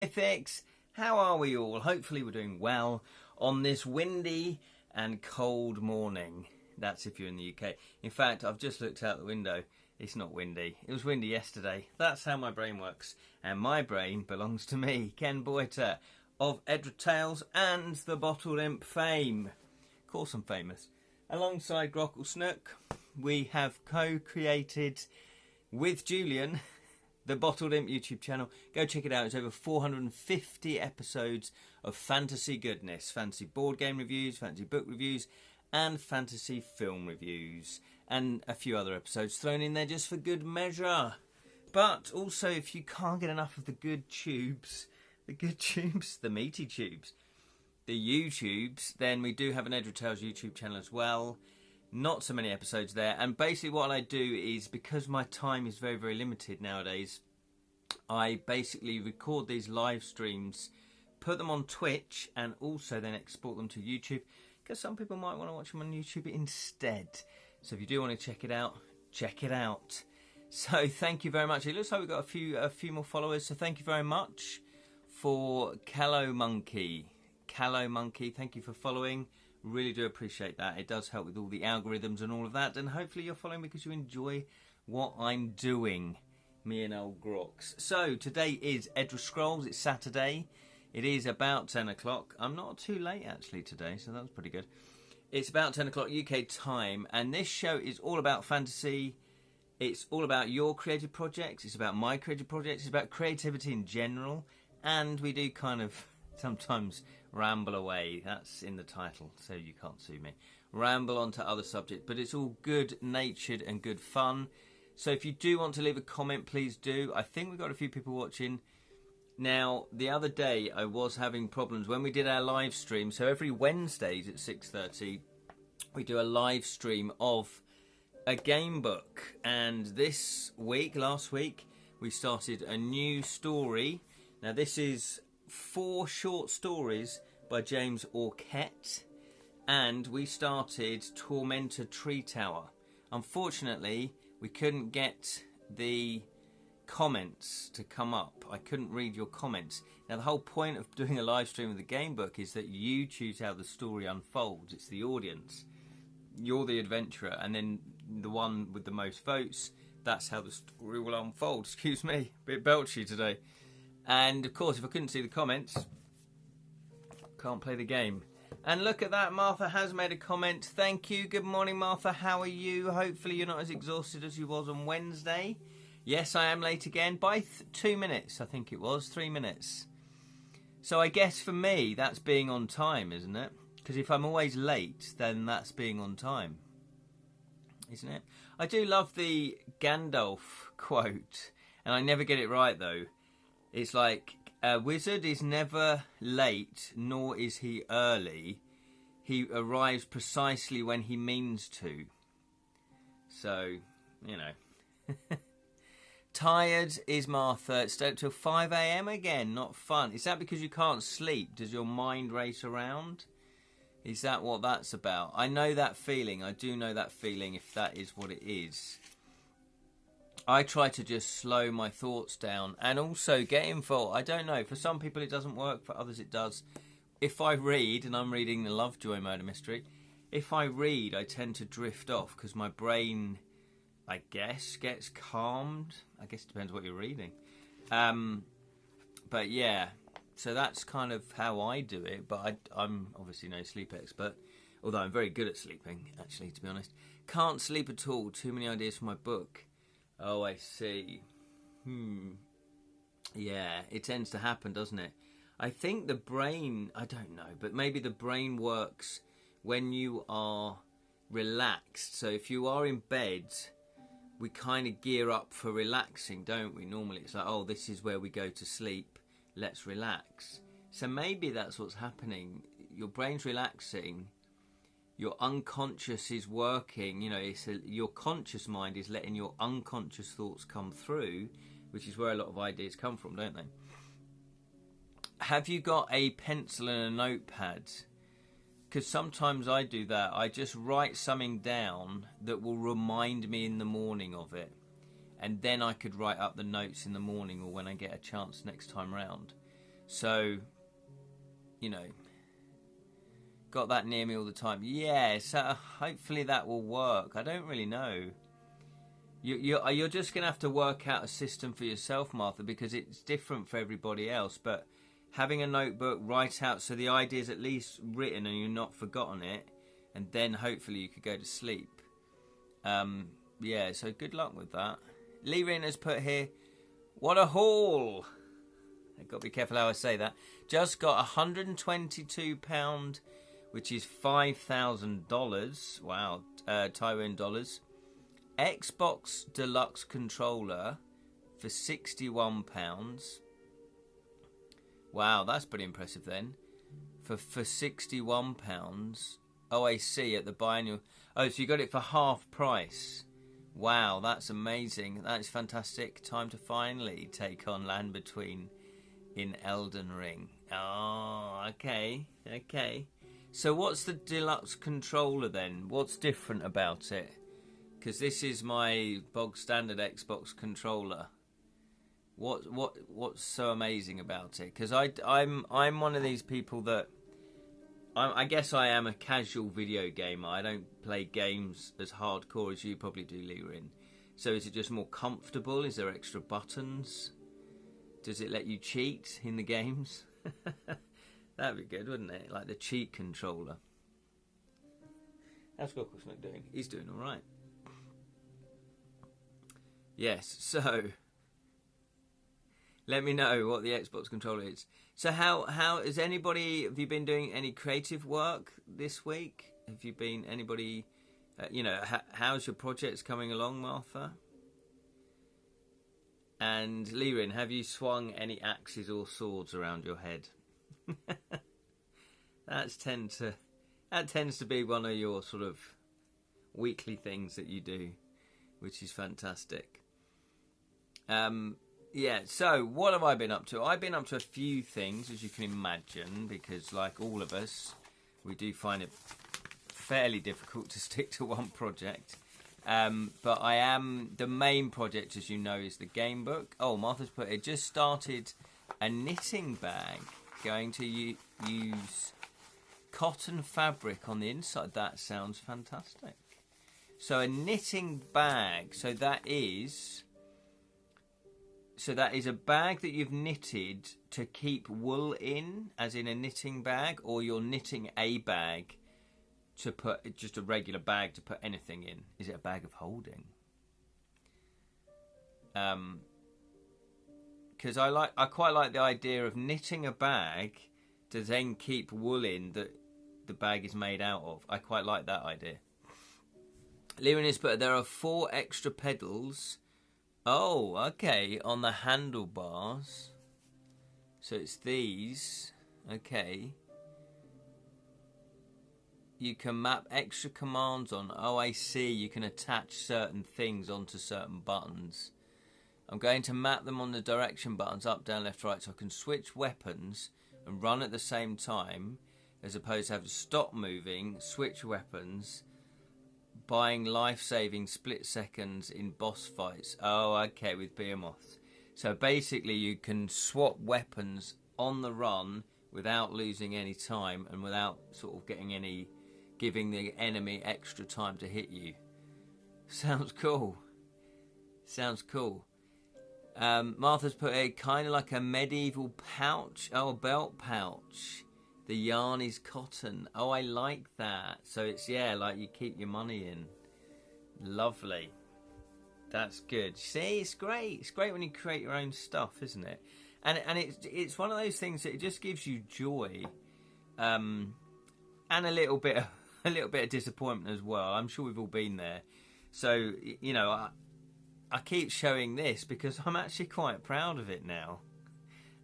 Mythics, how are we all? Hopefully we're doing well on this windy and cold morning. That's if you're in the UK. In fact, I've just looked out the window. It's not windy. It was windy yesterday. That's how my brain works. And my brain belongs to me, Ken Boyter, of Edra Tales and the Bottled Imp fame. Of course I'm famous. Alongside Grockle Snook, we have co-created with Julian the Bottled Imp YouTube channel. Go check it out. It's over 450 episodes of fantasy goodness. Fantasy board game reviews, fantasy book reviews, and fantasy film reviews. And a few other episodes thrown in there just for good measure. But also, if you can't get enough of the good tubes, the meaty tubes, the YouTubes, then we do have an Edra Tales YouTube channel as well. Not so many episodes there, and basically what I do is, because my time is very, very limited nowadays, I basically record these live streams, put them on Twitch, and also then export them to YouTube, because some people might want to watch them on YouTube instead. So if you do want to check it out, check it out. So thank you very much. It looks like we've got a few more followers, so thank you very much for Callow Monkey. Thank you for following. Really do appreciate that. It does help with all the algorithms and all of that, and hopefully you're following because you enjoy what I'm doing, me and old Grox. So today is Edra Scrolls. It's Saturday. It is about 10 o'clock. I'm not too late actually today, so that was pretty good. It's about 10 o'clock UK time, and this show is all about fantasy. It's all about your creative projects. It's about my creative projects. It's about creativity in general, and we do kind of sometimes ramble away. That's in the title, so you can't sue me. Ramble onto other subjects, but it's all good-natured and good fun. So if you do want to leave a comment, please do. I think we've got a few people watching. Now, the other day I was having problems when we did our live stream. So every Wednesdays at 6:30, we do a live stream of a game book. And this week, last week, we started a new story. Now this is 4 short stories by James Orkett, and we started Tormentor Tree Tower. Unfortunately, we couldn't get the comments to come up. I couldn't read your comments. Now, the whole point of doing a live stream of the game book is that you choose how the story unfolds. It's the audience. You're the adventurer, and then the one with the most votes, that's how the story will unfold. Excuse me, a bit belchy today. And of course, if I couldn't see the comments, can't play the game. And look at that, Martha has made a comment. Thank you. Good morning, Martha. How are you? Hopefully you're not as exhausted as you was on Wednesday. Yes, I am late again by 2 minutes, I think it was. 3 minutes. So I guess for me, that's being on time, isn't it? Because if I'm always late, then that's being on time, isn't it? I do love the Gandalf quote, and I never get it right, though. It's like, a wizard is never late, nor is he early. He arrives precisely when he means to. So, you know. Tired is Martha. Stay up till 5 a.m. again. Not fun. Is that because you can't sleep? Does your mind race around? Is that what that's about? I know that feeling. I do know that feeling, if that is what it is. I try to just slow my thoughts down and also get involved. I don't know. For some people it doesn't work. For others it does. If I read, and I'm reading the Lovejoy Murder Mystery, if I read, I tend to drift off because my brain, I guess, gets calmed. I guess it depends what you're reading. But yeah, so that's kind of how I do it. But I'm obviously no sleep expert, although I'm very good at sleeping, actually, to be honest. Can't sleep at all. Too many ideas for my book. Oh, I see. Yeah, it tends to happen, doesn't it? I think the brain, I don't know, but maybe the brain works when you are relaxed. So if you are in bed, we kind of gear up for relaxing, don't we? Normally it's like, oh, this is where we go to sleep. Let's relax. So maybe that's what's happening. Your brain's relaxing. Your unconscious is working, you know, your conscious mind is letting your unconscious thoughts come through, which is where a lot of ideas come from, don't they? Have you got a pencil and a notepad? Because sometimes I do that. I just write something down that will remind me in the morning of it. And then I could write up the notes in the morning or when I get a chance next time round. So, you know, got that near me all the time. Yeah, so hopefully that will work. I don't really know. You're just going to have to work out a system for yourself, Martha, because it's different for everybody else. But having a notebook, write out so the idea's at least written and you're not forgotten it, and then hopefully you could go to sleep. Yeah, so good luck with that. Lee Rin has put here, what a haul! I've got to be careful how I say that. Just got £122, which is $5,000. Wow, Taiwan dollars. Xbox Deluxe controller for £61. Wow, that's pretty impressive then. For £61. OAC at the biannual. Oh, so you got it for half price. Wow, that's amazing. That is fantastic. Time to finally take on Land Between in Elden Ring. Oh, okay. Okay. So what's the deluxe controller then? What's different about it? Because this is my bog standard Xbox controller. What's so amazing about it? Because I'm one of these people that I guess I am a casual video gamer. I don't play games as hardcore as you probably do, Lirin. So is it just more comfortable? Is there extra buttons? Does it let you cheat in the games? That'd be good, wouldn't it? Like the cheat controller. How's Loquacious doing? He's doing all right. Yes, so let me know what the Xbox controller is. So how is anybody, have you been doing any creative work this week? Have you been, anybody, how's your projects coming along, Martha? And Lirin, have you swung any axes or swords around your head? That tends to be one of your sort of weekly things that you do, which is fantastic. Yeah, so what have I been up to? I've been up to a few things, as you can imagine, because like all of us, we do find it fairly difficult to stick to one project. But the main project, as you know, is the game book. Oh, Martha's put it, just started a knitting bag, going to use cotton fabric on the inside. That sounds fantastic. So a knitting bag, so that is a bag that you've knitted to keep wool in, as in a knitting bag, or you're knitting a bag to put, just a regular bag to put anything in. Is it a bag of holding? Because I quite like the idea of knitting a bag to then keep wool in that the bag is made out of. I quite like that idea. Lirin is put, there are 4 extra pedals. Oh, okay, on the handlebars. So it's these. Okay. You can map extra commands on. Oh, I see. You can attach certain things onto certain buttons. I'm going to map them on the direction buttons, up, down, left, right, so I can switch weapons and run at the same time, as opposed to have to stop moving, switch weapons, buying life-saving split seconds in boss fights. Oh, okay, with Behemoth. So basically you can swap weapons on the run without losing any time and without sort of giving the enemy extra time to hit you. Sounds cool. Sounds cool. Martha's put a kind of like a medieval pouch. Oh, a belt pouch. The yarn is cotton. Oh, I like that. So it's, yeah, like you keep your money in. Lovely. That's good. See, it's great. It's great when you create your own stuff, isn't it? And it's one of those things that it just gives you joy, and a little bit of disappointment as well. I'm sure we've all been there. So I keep showing this because I'm actually quite proud of it now.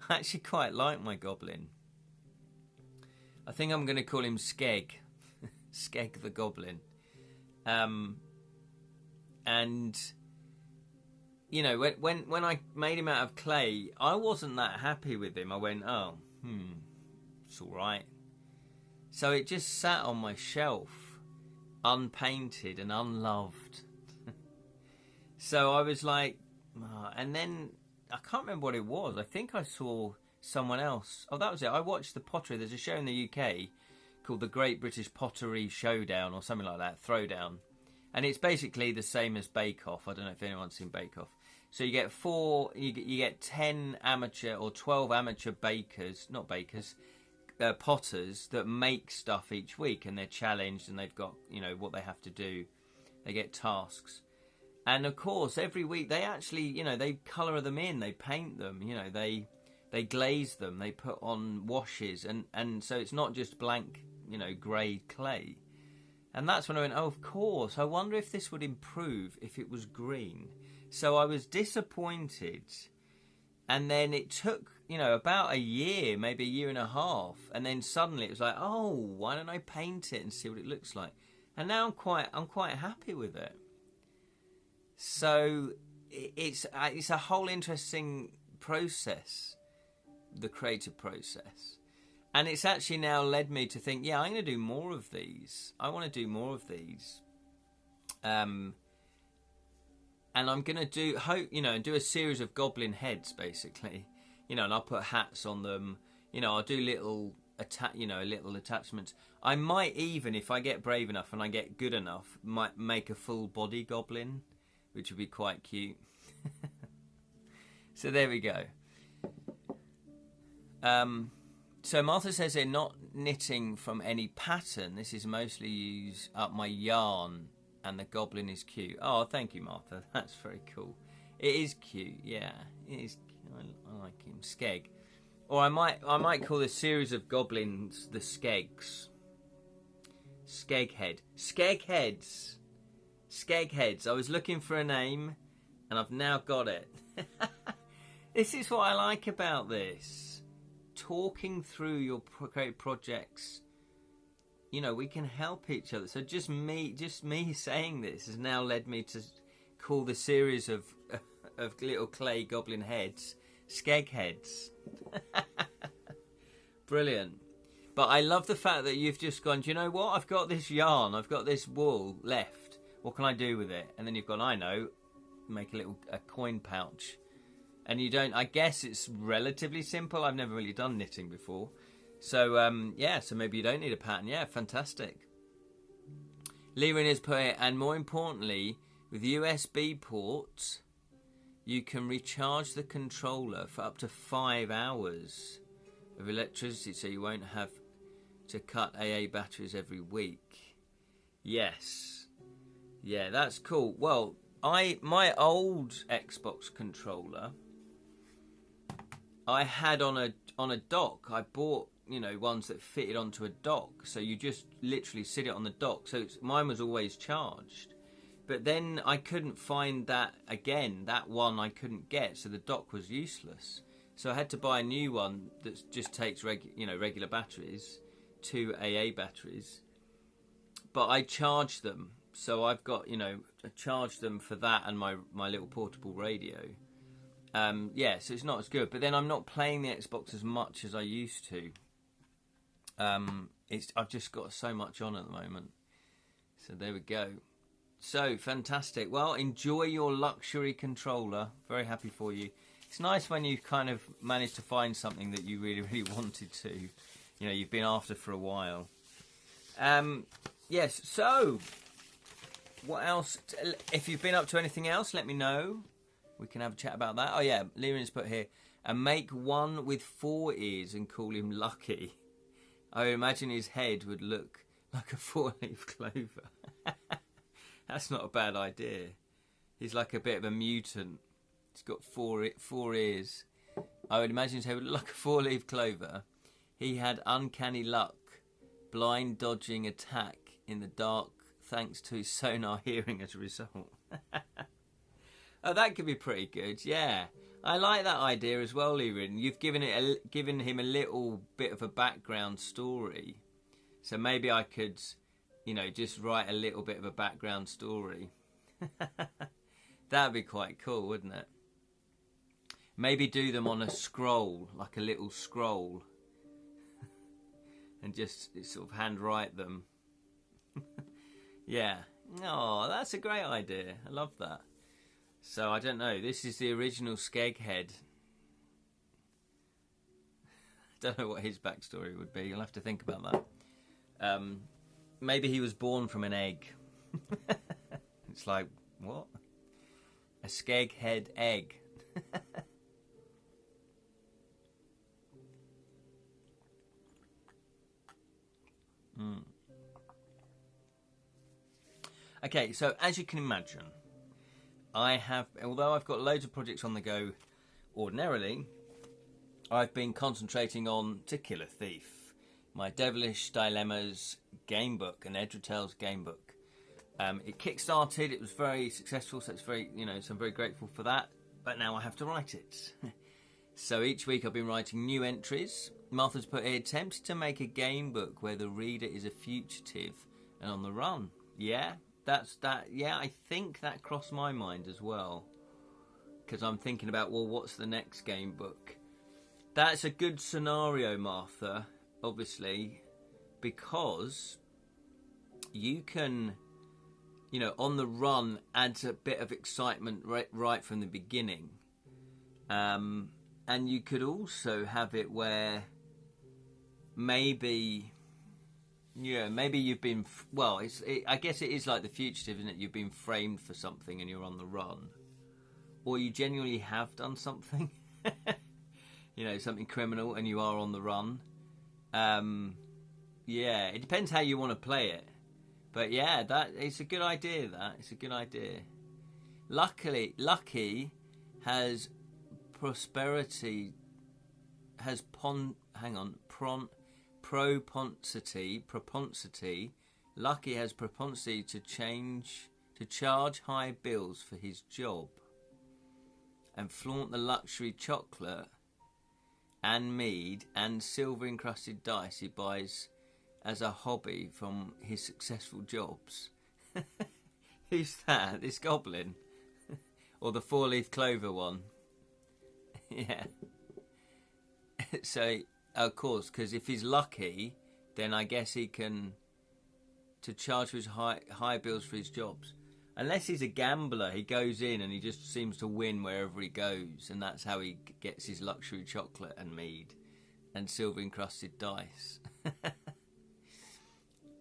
I actually quite like my goblin. I think I'm going to call him Skeg. Skeg the Goblin. And, when I made him out of clay, I wasn't that happy with him. I went, it's all right. So it just sat on my shelf, unpainted and unloved. So I was like, and then I can't remember what it was. I think I saw someone else. Oh, that was it. I watched the pottery. There's a show in the UK called the Great British Pottery Showdown or something like that, Throwdown. And it's basically the same as Bake Off. I don't know if anyone's seen Bake Off. So you get you get 10 amateur or 12 amateur potters that make stuff each week, and they're challenged, and they've got, you know, what they have to do. They get tasks. And of course, every week they actually, you know, they colour them in, they paint them, you know, they glaze them, they put on washes, and so it's not just blank, you know, grey clay. And that's when I went, oh, of course, I wonder if this would improve if it was green. So I was disappointed. And then it took, you know, about a year, maybe a year and a half. And then suddenly it was like, oh, why don't I paint it and see what it looks like? And now I'm quite happy with it. So it's a whole interesting process, the creative process. And it's actually now led me to think, yeah, I'm going to do more of these. I want to do more of these. And I'm going to do a series of goblin heads, basically. You know, and I'll put hats on them. You know, I'll do little attachments. I might even, if I get brave enough and I get good enough, might make a full body goblin, which would be quite cute. So there we go. So Martha says they're not knitting from any pattern. This is mostly use up my yarn, and the goblin is cute. Oh, thank you, Martha. That's very cool. It is cute. Yeah, it is. I like him. Skeg. Or I might call this series of goblins the Skegs. Skeghead. Skegheads. Skegheads. I was looking for a name, and I've now got it. This is what I like about this. Talking through your great projects. You know, we can help each other. So just me saying this has now led me to call the series of little clay goblin heads Skegheads. Brilliant. But I love the fact that you've just gone, do you know what? I've got this yarn, I've got this wool left. What can I do with it? And then you've gone, I know, make a coin pouch. And you don't, I guess it's relatively simple. I've never really done knitting before. So, yeah, so maybe you don't need a pattern. Yeah, fantastic. Lerin has put it, and more importantly, with USB ports, you can recharge the controller for up to 5 hours of electricity, so you won't have to cut AA batteries every week. Yes. Yeah, that's cool. Well, my old Xbox controller, I had on a dock. I bought, you know, ones that fitted onto a dock, so you just literally sit it on the dock. So mine was always charged. But then I couldn't find that again. That one I couldn't get, so the dock was useless. So I had to buy a new one that just takes regular batteries, 2 AA batteries. But I charged them, so I've got, you know, I charged them for that and my little portable radio. Yeah, so it's not as good. But then I'm not playing the Xbox as much as I used to. I've just got so much on at the moment. So there we go. So, fantastic. Well, enjoy your luxury controller. Very happy for you. It's nice when you kind of manage to find something that you really, really wanted to. You know, you've been after for a while. Yes, so, what else? If you've been up to anything else, let me know. We can have a chat about that. Oh, yeah, Liren's put here. And make one with 4 ears and call him Lucky. I would imagine his head would look like a 4-leaf clover. That's not a bad idea. He's like a bit of a mutant. He's got four ears. I would imagine his head would look like a 4-leaf clover. He had uncanny luck, blind dodging attack in the dark thanks to his sonar hearing as a result. Oh, that could be pretty good, yeah. I like that idea as well, Liren. You've given him a little bit of a background story. So maybe I could, you know, just write a little bit of a background story. That'd be quite cool, wouldn't it? Maybe do them on a scroll, like a little scroll. And just sort of handwrite them. Yeah. Oh, that's a great idea. I love that. So, I don't know. This is the original Skeghead. Don't know what his backstory would be. You'll have to think about that. Maybe he was born from an egg. It's like, what? A skeg head egg. Okay, so as you can imagine, although I've got loads of projects on the go ordinarily, I've been concentrating on To Kill a Thief, my Devilish Dilemmas game book, an Edra Tales game book. It kickstarted, it was very successful, so it's very, so I'm very grateful for that, but now I have to write it. So each week I've been writing new entries. Martha's put here, attempted to make a game book where the reader is a fugitive and on the run. Yeah, I think that crossed my mind as well. Because I'm thinking about, well, what's the next game book? That's a good scenario, Martha, obviously, because you can, on the run adds a bit of excitement right from the beginning. And you could also have it where maybe you've been, I guess it is like The Fugitive, isn't it? You've been framed for something and you're on the run. Or you genuinely have done something, something criminal and you are on the run. It depends how you want to play it. But yeah, it's a good idea, It's a good idea. Lucky has propensity. Lucky has propensity to charge high bills for his job and flaunt the luxury chocolate and mead and silver encrusted dice he buys as a hobby from his successful jobs. Who's that? This goblin? Or the four-leaf clover one? Yeah. So, of course, because if he's lucky, then I guess he can to charge for his high bills for his jobs. Unless he's a gambler, he goes in and he just seems to win wherever he goes, and that's how he gets his luxury chocolate and mead and silver encrusted dice.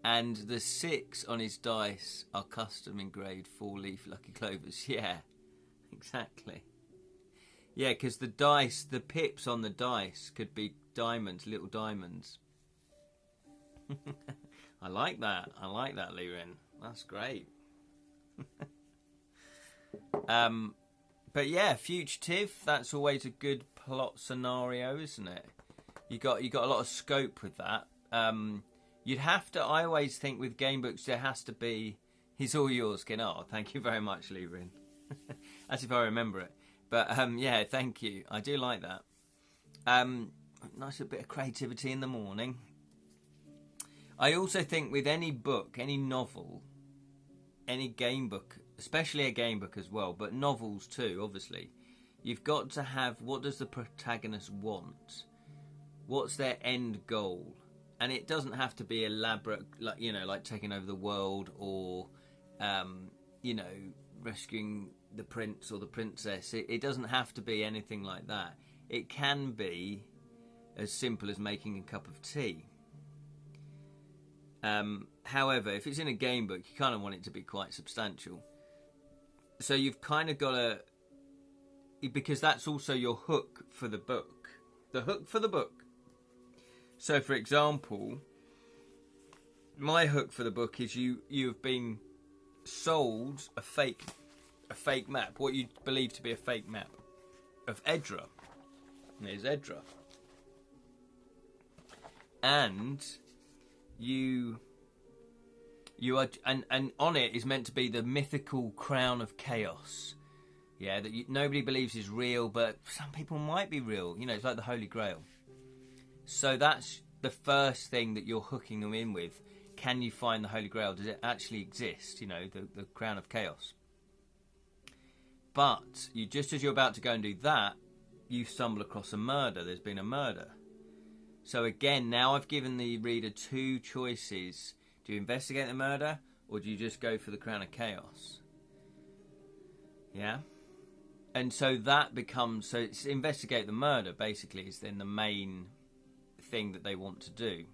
And the 6 on his dice are custom engraved 4-leaf lucky clovers. Yeah, exactly. Yeah, because the pips on the dice could be diamonds, little diamonds. I like that, Liren. That's great. But yeah, fugitive, that's always a good plot scenario, isn't it? You got a lot of scope with that. You'd have to, I always think with game books there has to be, he's all yours, Ken. Oh, thank you very much, Liren. As if I remember it. But yeah, thank you. I do like that. Nice bit of creativity in the morning. I also think with any book, any novel, any game book, especially a game book as well, but novels too, obviously, you've got to have, what does the protagonist want? What's their end goal? And it doesn't have to be elaborate, like taking over the world or, rescuing the prince or the princess. It doesn't have to be anything like that. It can be as simple as making a cup of tea. However, if it's in a game book, you kind of want it to be quite substantial. So you've kind of got to, because that's also your hook for the book. The hook for the book. So, for example, my hook for the book is you've been sold a fake map, what you believe to be a fake map of Edra. And there's Edra. And you are, and on it is meant to be the mythical crown of chaos. Yeah, that nobody believes is real, but some people might be real. It's like the Holy Grail. So that's the first thing that you're hooking them in with. Can you find the Holy Grail? Does it actually exist? The crown of chaos. But just as you're about to go and do that, you stumble across a murder. There's been a murder. So again, now I've given the reader 2 choices. Do you investigate the murder, or do you just go for the crown of chaos? Yeah? And so that becomes, so it's investigate the murder, basically, is then the main thing that they want to do.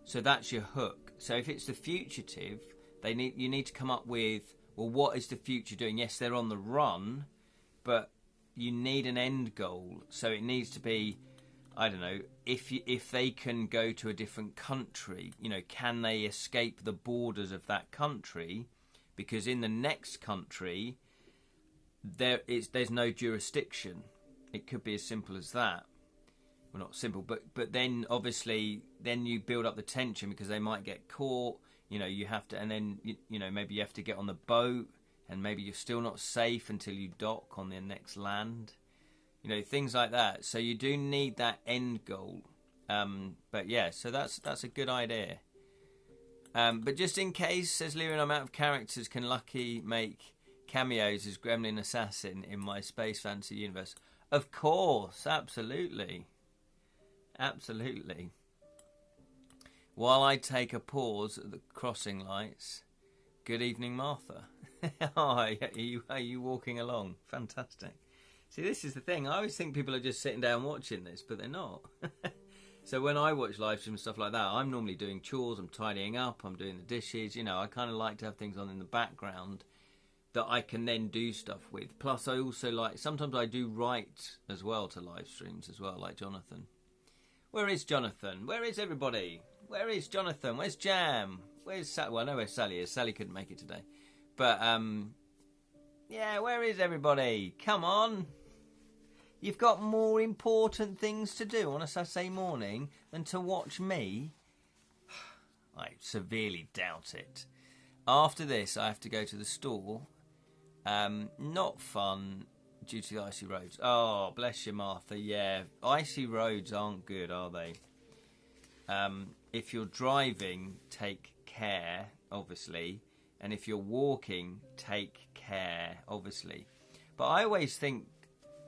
So that's your hook. So if it's the fugitive, you need to come up with, well, what is the future doing? Yes, they're on the run, but you need an end goal. So it needs to be, I don't know, if they can go to a different country, you know, can they escape the borders of that country? Because in the next country, there's no jurisdiction. It could be as simple as that. Well, not simple, but then obviously then you build up the tension because they might get caught. You know, you have to, and then you know, maybe you have to get on the boat, and maybe you're still not safe until you dock on the next land. You know, things like that. So you do need that end goal. But yeah, so that's a good idea. But just in case, says Lyrian, I'm out of characters. Can Lucky make cameos as Gremlin Assassin in my Space Fantasy universe? Of course, absolutely. Absolutely. While I take a pause at the crossing lights. Good evening, Martha. Are you walking along? Fantastic. See, this is the thing. I always think people are just sitting down watching this, but they're not. So when I watch live stream and stuff like that, I'm normally doing chores, I'm tidying up, I'm doing the dishes. You know, I kind of like to have things on in the background that I can then do stuff with. Plus, I also like, sometimes I do write as well to live streams as well, like Jonathan. Where is Jonathan? Where is everybody? Where is Jonathan? Where's Jam? Where's Sally? Well, I know where Sally is. Sally couldn't make it today. But, yeah, where is everybody? Come on. You've got more important things to do on a Saturday morning than to watch me? I severely doubt it. After this, I have to go to the store. Not fun due to the icy roads. Oh, bless you, Martha. Yeah, icy roads aren't good, are they? If you're driving, take care, obviously. And if you're walking, take care, obviously. But I always think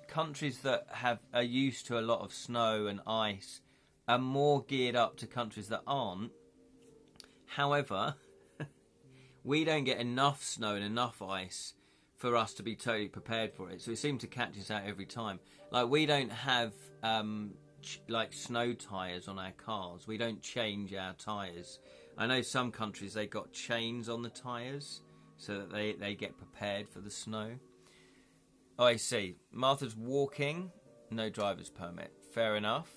countries that are used to a lot of snow and ice are more geared up to countries that aren't. However, we don't get enough snow and enough ice for us to be totally prepared for it. So it seems to catch us out every time. Like, we don't have like snow tyres on our cars. We don't change our tyres. I know some countries, they got chains on the tyres so that they get prepared for the snow. Oh, I see. Martha's walking. No driver's permit. Fair enough.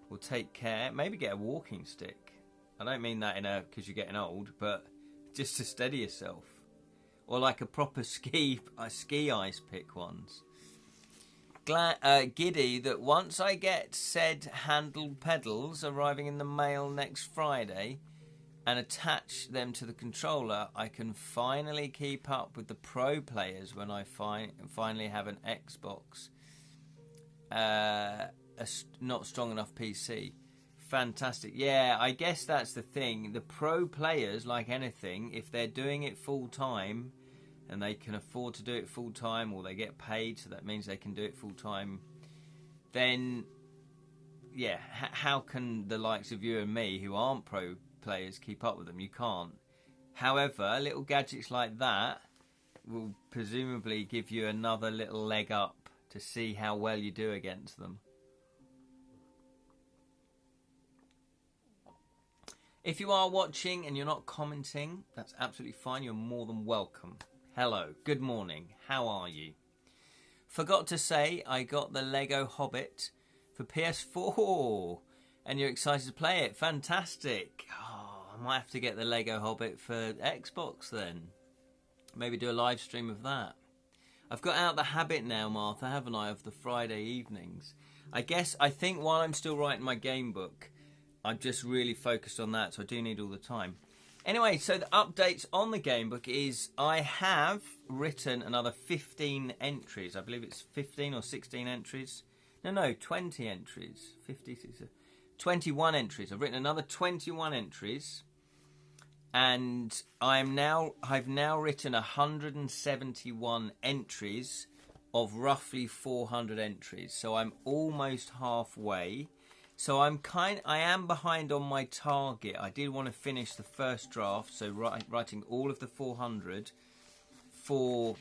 We'll take care. Maybe get a walking stick. I don't mean that because you're getting old, but just to steady yourself. Or like a proper ski ice pick ones. Giddy that once I get said handled pedals arriving in the mail next Friday and attach them to the controller, I can finally keep up with the pro players when I finally have an Xbox, a not strong enough PC. Fantastic. Yeah, I guess that's the thing. The pro players, like anything, if they're doing it full time and they can afford to do it full time, or they get paid, so that means they can do it full time, then yeah, how can the likes of you and me who aren't pro players keep up with them? You can't. However, little gadgets like that will presumably give you another little leg up to see how well you do against them. If you are watching and you're not commenting, that's absolutely fine. You're more than welcome. Hello, good morning. How are you? Forgot to say, I got the Lego Hobbit for PS4, and you're excited to play it. Fantastic. Oh, I might have to get the Lego Hobbit for Xbox then. Maybe do a live stream of that. I've got out the habit now, Martha, haven't I, of the Friday evenings. I think while I'm still writing my game book, I'm just really focused on that, so I do need all the time. Anyway, so the updates on the game book is I have written another 15 entries. I believe it's 15 or 16 entries. No, 20 entries. 21 entries. I've written another 21 entries. And I've now written 171 entries of roughly 400 entries. So I'm almost halfway. So I am behind on my target. I did want to finish the first draft, so writing all of the 400 for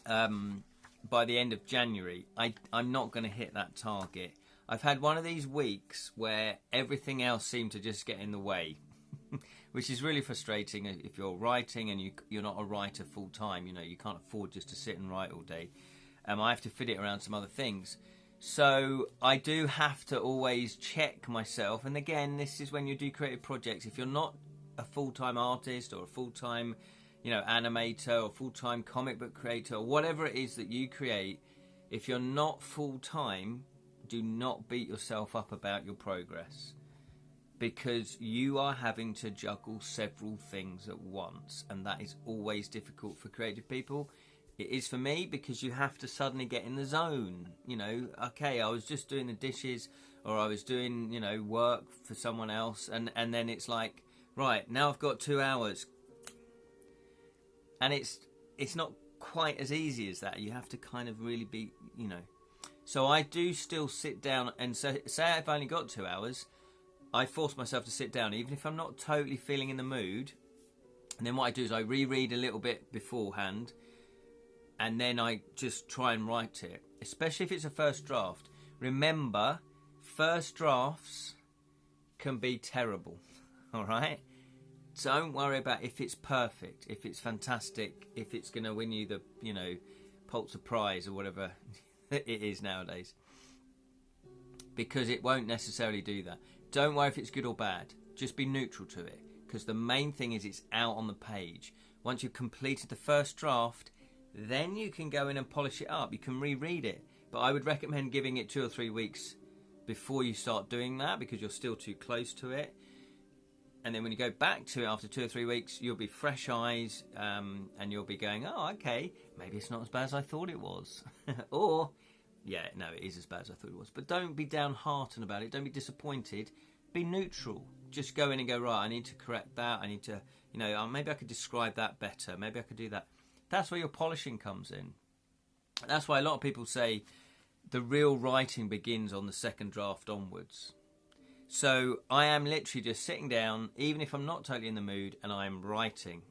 by the end of January. I'm not going to hit that target. I've had one of these weeks where everything else seemed to just get in the way, which is really frustrating if you're writing and you're not a writer full time. You know, you can't afford just to sit and write all day. I have to fit it around some other things. So I do have to always check myself. And again, this is when you do creative projects. If you're not a full-time artist or a full-time, animator or full-time comic book creator or whatever it is that you create, if you're not full-time, do not beat yourself up about your progress, because you are having to juggle several things at once, and that is always difficult for creative people. It is for me, because you have to suddenly get in the zone. Okay, I was just doing the dishes, or I was doing, work for someone else, and then it's like, right, now I've got 2 hours. And it's not quite as easy as that. You have to kind of really be, So I do still sit down and say I've only got 2 hours, I force myself to sit down, even if I'm not totally feeling in the mood. And then what I do is I reread a little bit beforehand, and then I just try and write it, especially if it's a first draft. Remember, first drafts can be terrible, all right? Don't worry about if it's perfect, if it's fantastic, if it's going to win you the, Pulitzer Prize or whatever it is nowadays, because it won't necessarily do that. Don't worry if it's good or bad. Just be neutral to it, because the main thing is it's out on the page. Once you've completed the first draft, then you can go in and polish it up. You can reread it. But I would recommend giving it 2 or 3 weeks before you start doing that, because you're still too close to it. And then when you go back to it after 2 or 3 weeks, you'll be fresh eyes, and you'll be going, oh, okay, maybe it's not as bad as I thought it was. Or, yeah, no, it is as bad as I thought it was. But don't be downhearted about it. Don't be disappointed. Be neutral. Just go in and go, right, I need to correct that. I need to, maybe I could describe that better. Maybe I could do that. That's where your polishing comes in. That's why a lot of people say the real writing begins on the second draft onwards. So I am literally just sitting down, even if I'm not totally in the mood, and I'm writing,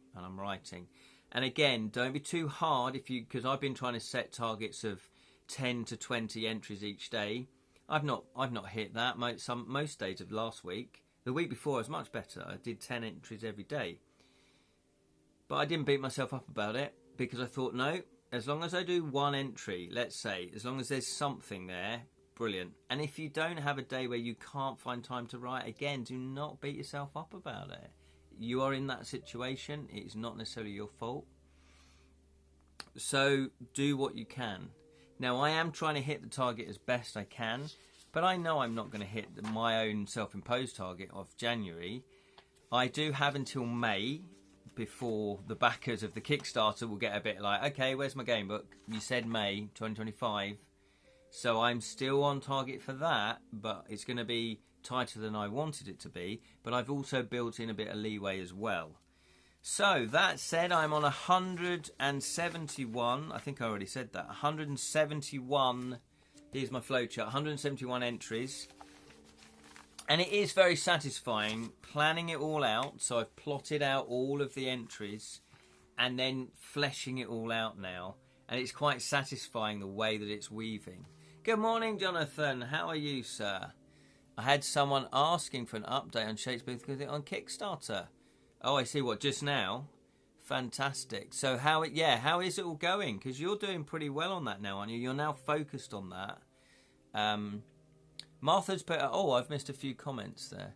And again, don't be too hard, because I've been trying to set targets of 10 to 20 entries each day. I've not hit that most days of last week. The week before was much better. I did 10 entries every day. But I didn't beat myself up about it, because I thought, no, as long as I do 1 entry, let's say, as long as there's something there, brilliant. And if you don't have a day where you can't find time to write, again, do not beat yourself up about it. You are in that situation. It's not necessarily your fault. So do what you can. Now, I am trying to hit the target as best I can, but I know I'm not going to hit my own self-imposed target of January. I do have until May before the backers of the Kickstarter will get a bit like, okay, where's my game book? You said May 2025. So I'm still on target for that, but it's going to be tighter than I wanted it to be. But I've also built in a bit of leeway as well. So that said, I'm on 171. I think I already said that. 171. Here's my flowchart. 171 entries. And it is very satisfying planning it all out. So I've plotted out all of the entries and then fleshing it all out now. And it's quite satisfying the way that it's weaving. Good morning, Jonathan. How are you, sir? I had someone asking for an update on Shakespeare's on Kickstarter. Oh, I see. What, just now? Fantastic. So how is it all going? Because you're doing pretty well on that now, aren't you? You're now focused on that. Martha's put, I've missed a few comments there.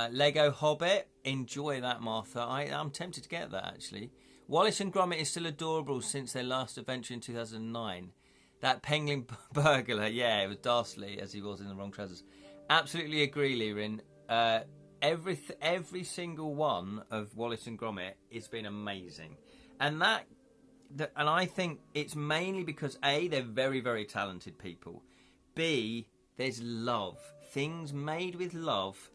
Lego Hobbit. Enjoy that, Martha. I'm tempted to get that, actually. Wallace and Gromit is still adorable since their last adventure in 2009. That penguin burglar, yeah, it was Darsley as he was in the wrong trousers. Absolutely agree, Lirin. Every single one of Wallace and Gromit has been amazing, and I think it's mainly because A, they're very, very talented people. B, there's love. Things made with love.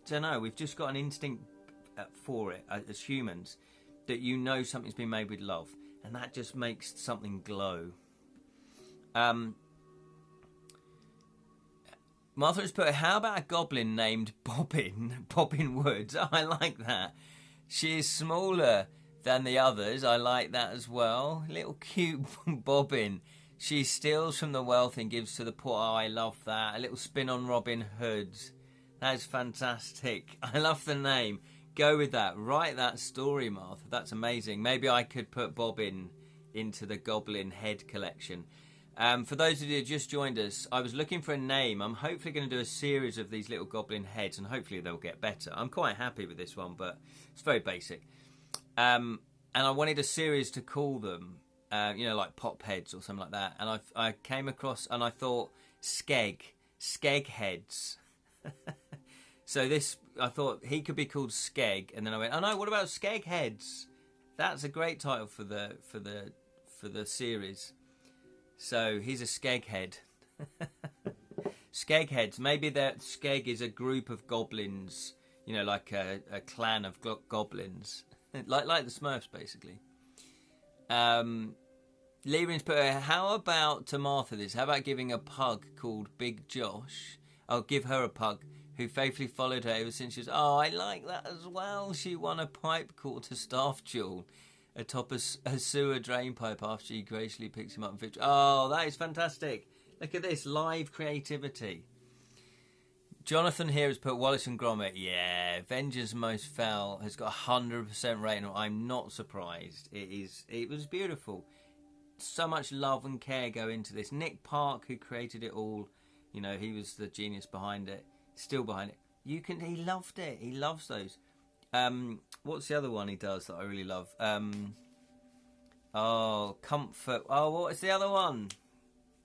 Don't know. We've just got an instinct for it as humans, that something's been made with love, and that just makes something glow. Martha has put, how about a goblin named Bobbin Woods? Oh, I like that. She is smaller than the others. I like that as well. Little cute Bobbin. She steals from the wealth and gives to the poor. Oh, I love that. A little spin on Robin Hood. That's fantastic. I love the name. Go with that. Write that story, Martha. That's amazing. Maybe I could put Bob into the Goblin Head collection. For those of you who just joined us, I was looking for a name. I'm hopefully going to do a series of these little goblin heads, and hopefully they'll get better. I'm quite happy with this one, but it's very basic. And I wanted a series to call them, like pop heads or something like that. And I came across, and I thought skeg heads. So I thought he could be called Skeg, and then I went, oh no, what about Skeg Heads? That's a great title for the series. So he's a Skeg Head. Skeg Heads. Maybe that Skeg is a group of goblins, like a clan of goblins, like the Smurfs, basically. Leerin's put, how about to Martha this? How about giving a pug called Big Josh? I'll give her a pug who faithfully followed her ever since she was... Oh, I like that as well. She won a pipe caught to staff duel atop a sewer drain pipe after she graciously picks him up and fixes... Oh, that is fantastic. Look at this, live creativity. Jonathan here has put Wallace and Gromit. Yeah, Vengeance Most Fell has got 100% rating. I'm not surprised. It was beautiful. So much love and care go into this. Nick Park, who created it all, he was the genius behind it. Still behind it. He loved it. He loves those. What's the other one he does that I really love? Comfort. Oh, what is the other one?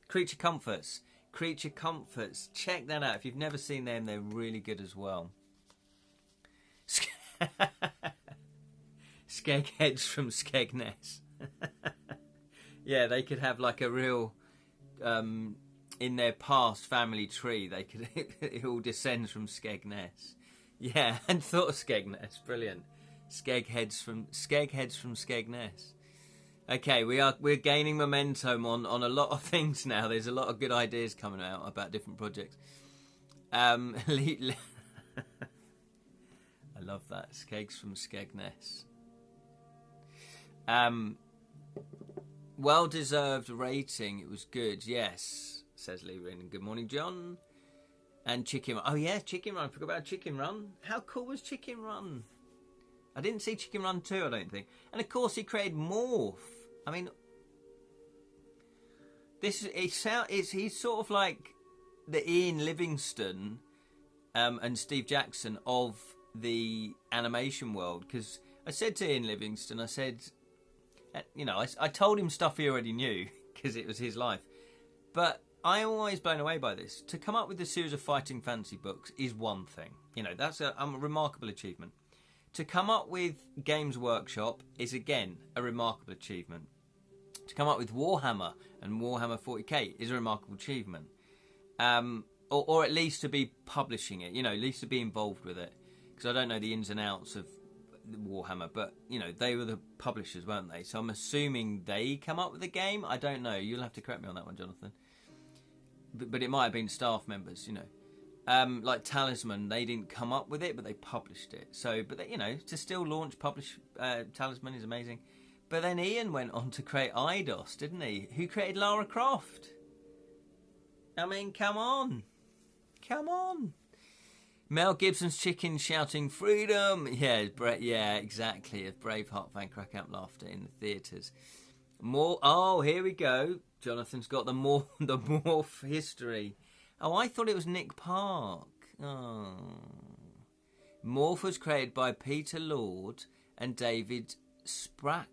Creature Comforts. Creature Comforts. Check that out. If you've never seen them, they're really good as well. Skeg Heads from Skegness. Yeah, they could have like a real... in their past family tree, they could it all descends from Skegness. Yeah, and thought of Skegness. Brilliant. Skeg heads from Skegness. Okay, we're gaining momentum on a lot of things now. There's a lot of good ideas coming out about different projects. I love that. Skegs from Skegness. Well deserved rating. It was good. Yes. Says Lee Rin. Good morning, John. And Chicken Run. Oh, yeah, Chicken Run. Forgot about Chicken Run. How cool was Chicken Run? I didn't see Chicken Run 2, I don't think. And, of course, he created Morph. I mean, he's sort of like the Ian Livingstone and Steve Jackson of the animation world. Because I said to Ian Livingstone, I said, I told him stuff he already knew because it was his life. But I'm always blown away by this. To come up with a series of fighting fantasy books is one thing. That's a remarkable achievement. To come up with Games Workshop is, again, a remarkable achievement. To come up with Warhammer and Warhammer 40k is a remarkable achievement. Or at least to be publishing it, at least to be involved with it. Because I don't know the ins and outs of Warhammer, but, they were the publishers, weren't they? So I'm assuming they come up with the game. I don't know. You'll have to correct me on that one, Jonathan. But it might have been staff members, like Talisman, they didn't come up with it, but they published it. So, but they, to still publish Talisman is amazing. But then Ian went on to create Eidos, didn't he? Who created Lara Croft? I mean, come on. Mel Gibson's chicken shouting freedom. Yeah, exactly. A Braveheart fan crack out laughter in the theatres. More. Oh, here we go. Jonathan's got the Morph history. Oh, I thought it was Nick Park. Oh. Morph was created by Peter Lord and David Sproxton.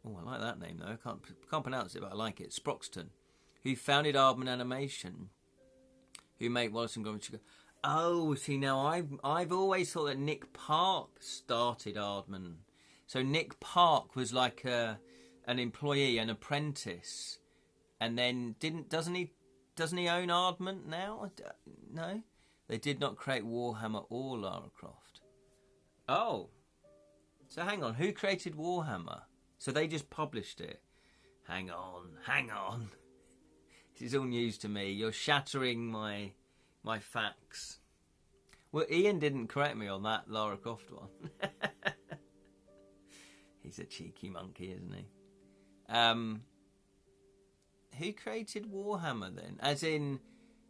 Oh, I like that name though. I can't pronounce it, but I like it. Sproxton, who founded Aardman Animation, who made Wallace and Gromit. Oh, see, now I've always thought that Nick Park started Aardman. So Nick Park was like an employee, an apprentice, and then doesn't he own Aardman now? No, they did not create Warhammer or Lara Croft. Oh, so hang on, who created Warhammer? So they just published it. Hang on. This is all news to me. You're shattering my facts. Well, Ian didn't correct me on that Lara Croft one. He's a cheeky monkey, isn't he? Who created Warhammer then? As in,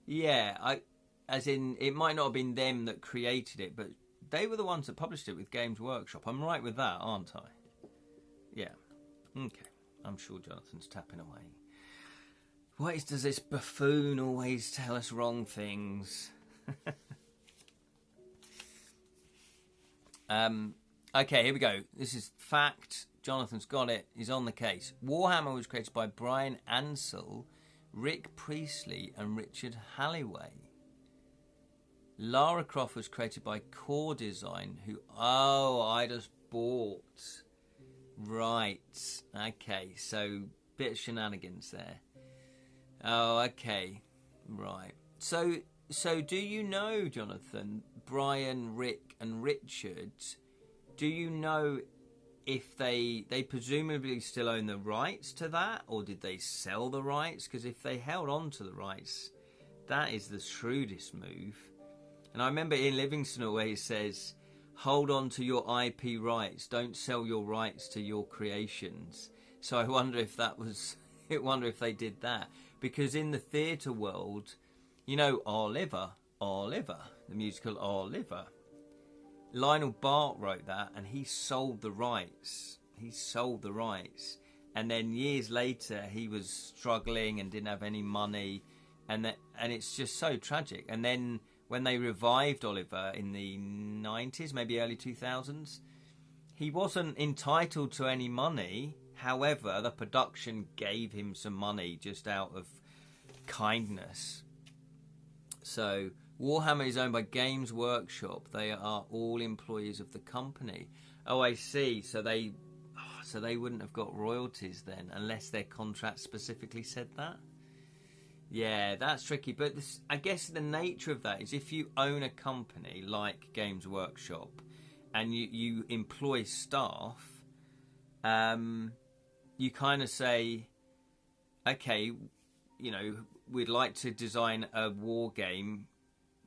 it might not have been them that created it, but they were the ones that published it with Games Workshop. I'm right with that, aren't I? Yeah. Okay. I'm sure Jonathan's tapping away. Why does this buffoon always tell us wrong things? Okay, here we go. This is fact. Jonathan's got it. He's on the case. Warhammer was created by Brian Ansell, Rick Priestley, and Richard Halliway. Lara Croft was created by Core Design, who... Oh, I just bought. Right. Okay, so bit of shenanigans there. Oh, okay. Right. So do you know, Jonathan, Brian, Rick, and Richard, do you know if they presumably still own the rights to that, or did they sell the rights? Because if they held on to the rights, that is the shrewdest move. And I remember Ian Livingstone always says, hold on to your IP rights, don't sell your rights to your creations. So I wonder if that was... I wonder if they did that. Because in the theatre world, you know Oliver, the musical Oliver. Lionel Bart wrote that, and he sold the rights. And then years later, he was struggling and didn't have any money. And it's just so tragic. And then when they revived Oliver in the 90s, maybe early 2000s, he wasn't entitled to any money. However, the production gave him some money just out of kindness. So Warhammer is owned by Games Workshop. They are all employees of the company. Oh, I see. So they wouldn't have got royalties then, unless their contract specifically said that. Yeah, that's tricky. But I guess the nature of that is if you own a company like Games Workshop and you employ staff, you kind of say, okay, you know, we'd like to design a war game.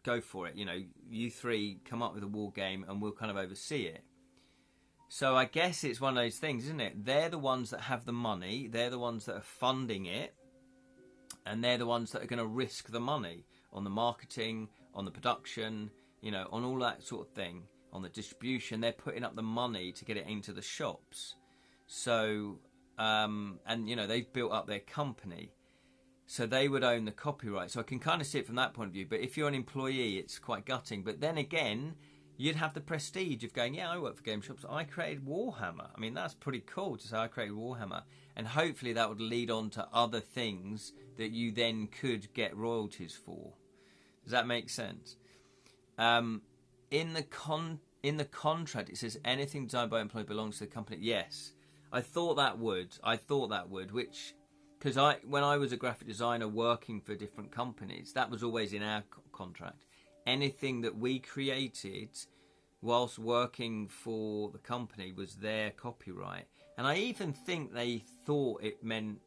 Go for it. You know, you three come up with a war game and we'll kind of oversee it. So I guess it's one of those things, isn't it? They're the ones that have the money. They're the ones that are funding it. And they're the ones that are going to risk the money on the marketing, on the production, you know, on all that sort of thing, on the distribution. They're putting up the money to get it into the shops. So, and, you know, they've built up their company. So they would own the copyright. So I can kind of see it from that point of view. But if you're an employee, it's quite gutting. But then again, you'd have the prestige of going, yeah, I work for game shops. I created Warhammer. I mean, that's pretty cool to say I created Warhammer. And hopefully that would lead on to other things that you then could get royalties for. Does that make sense? In the contract, it says anything designed by an employee belongs to the company. Yes, I thought that would. Which, because when I was a graphic designer working for different companies, that was always in our contract. Anything that we created whilst working for the company was their copyright. And I even think they thought it meant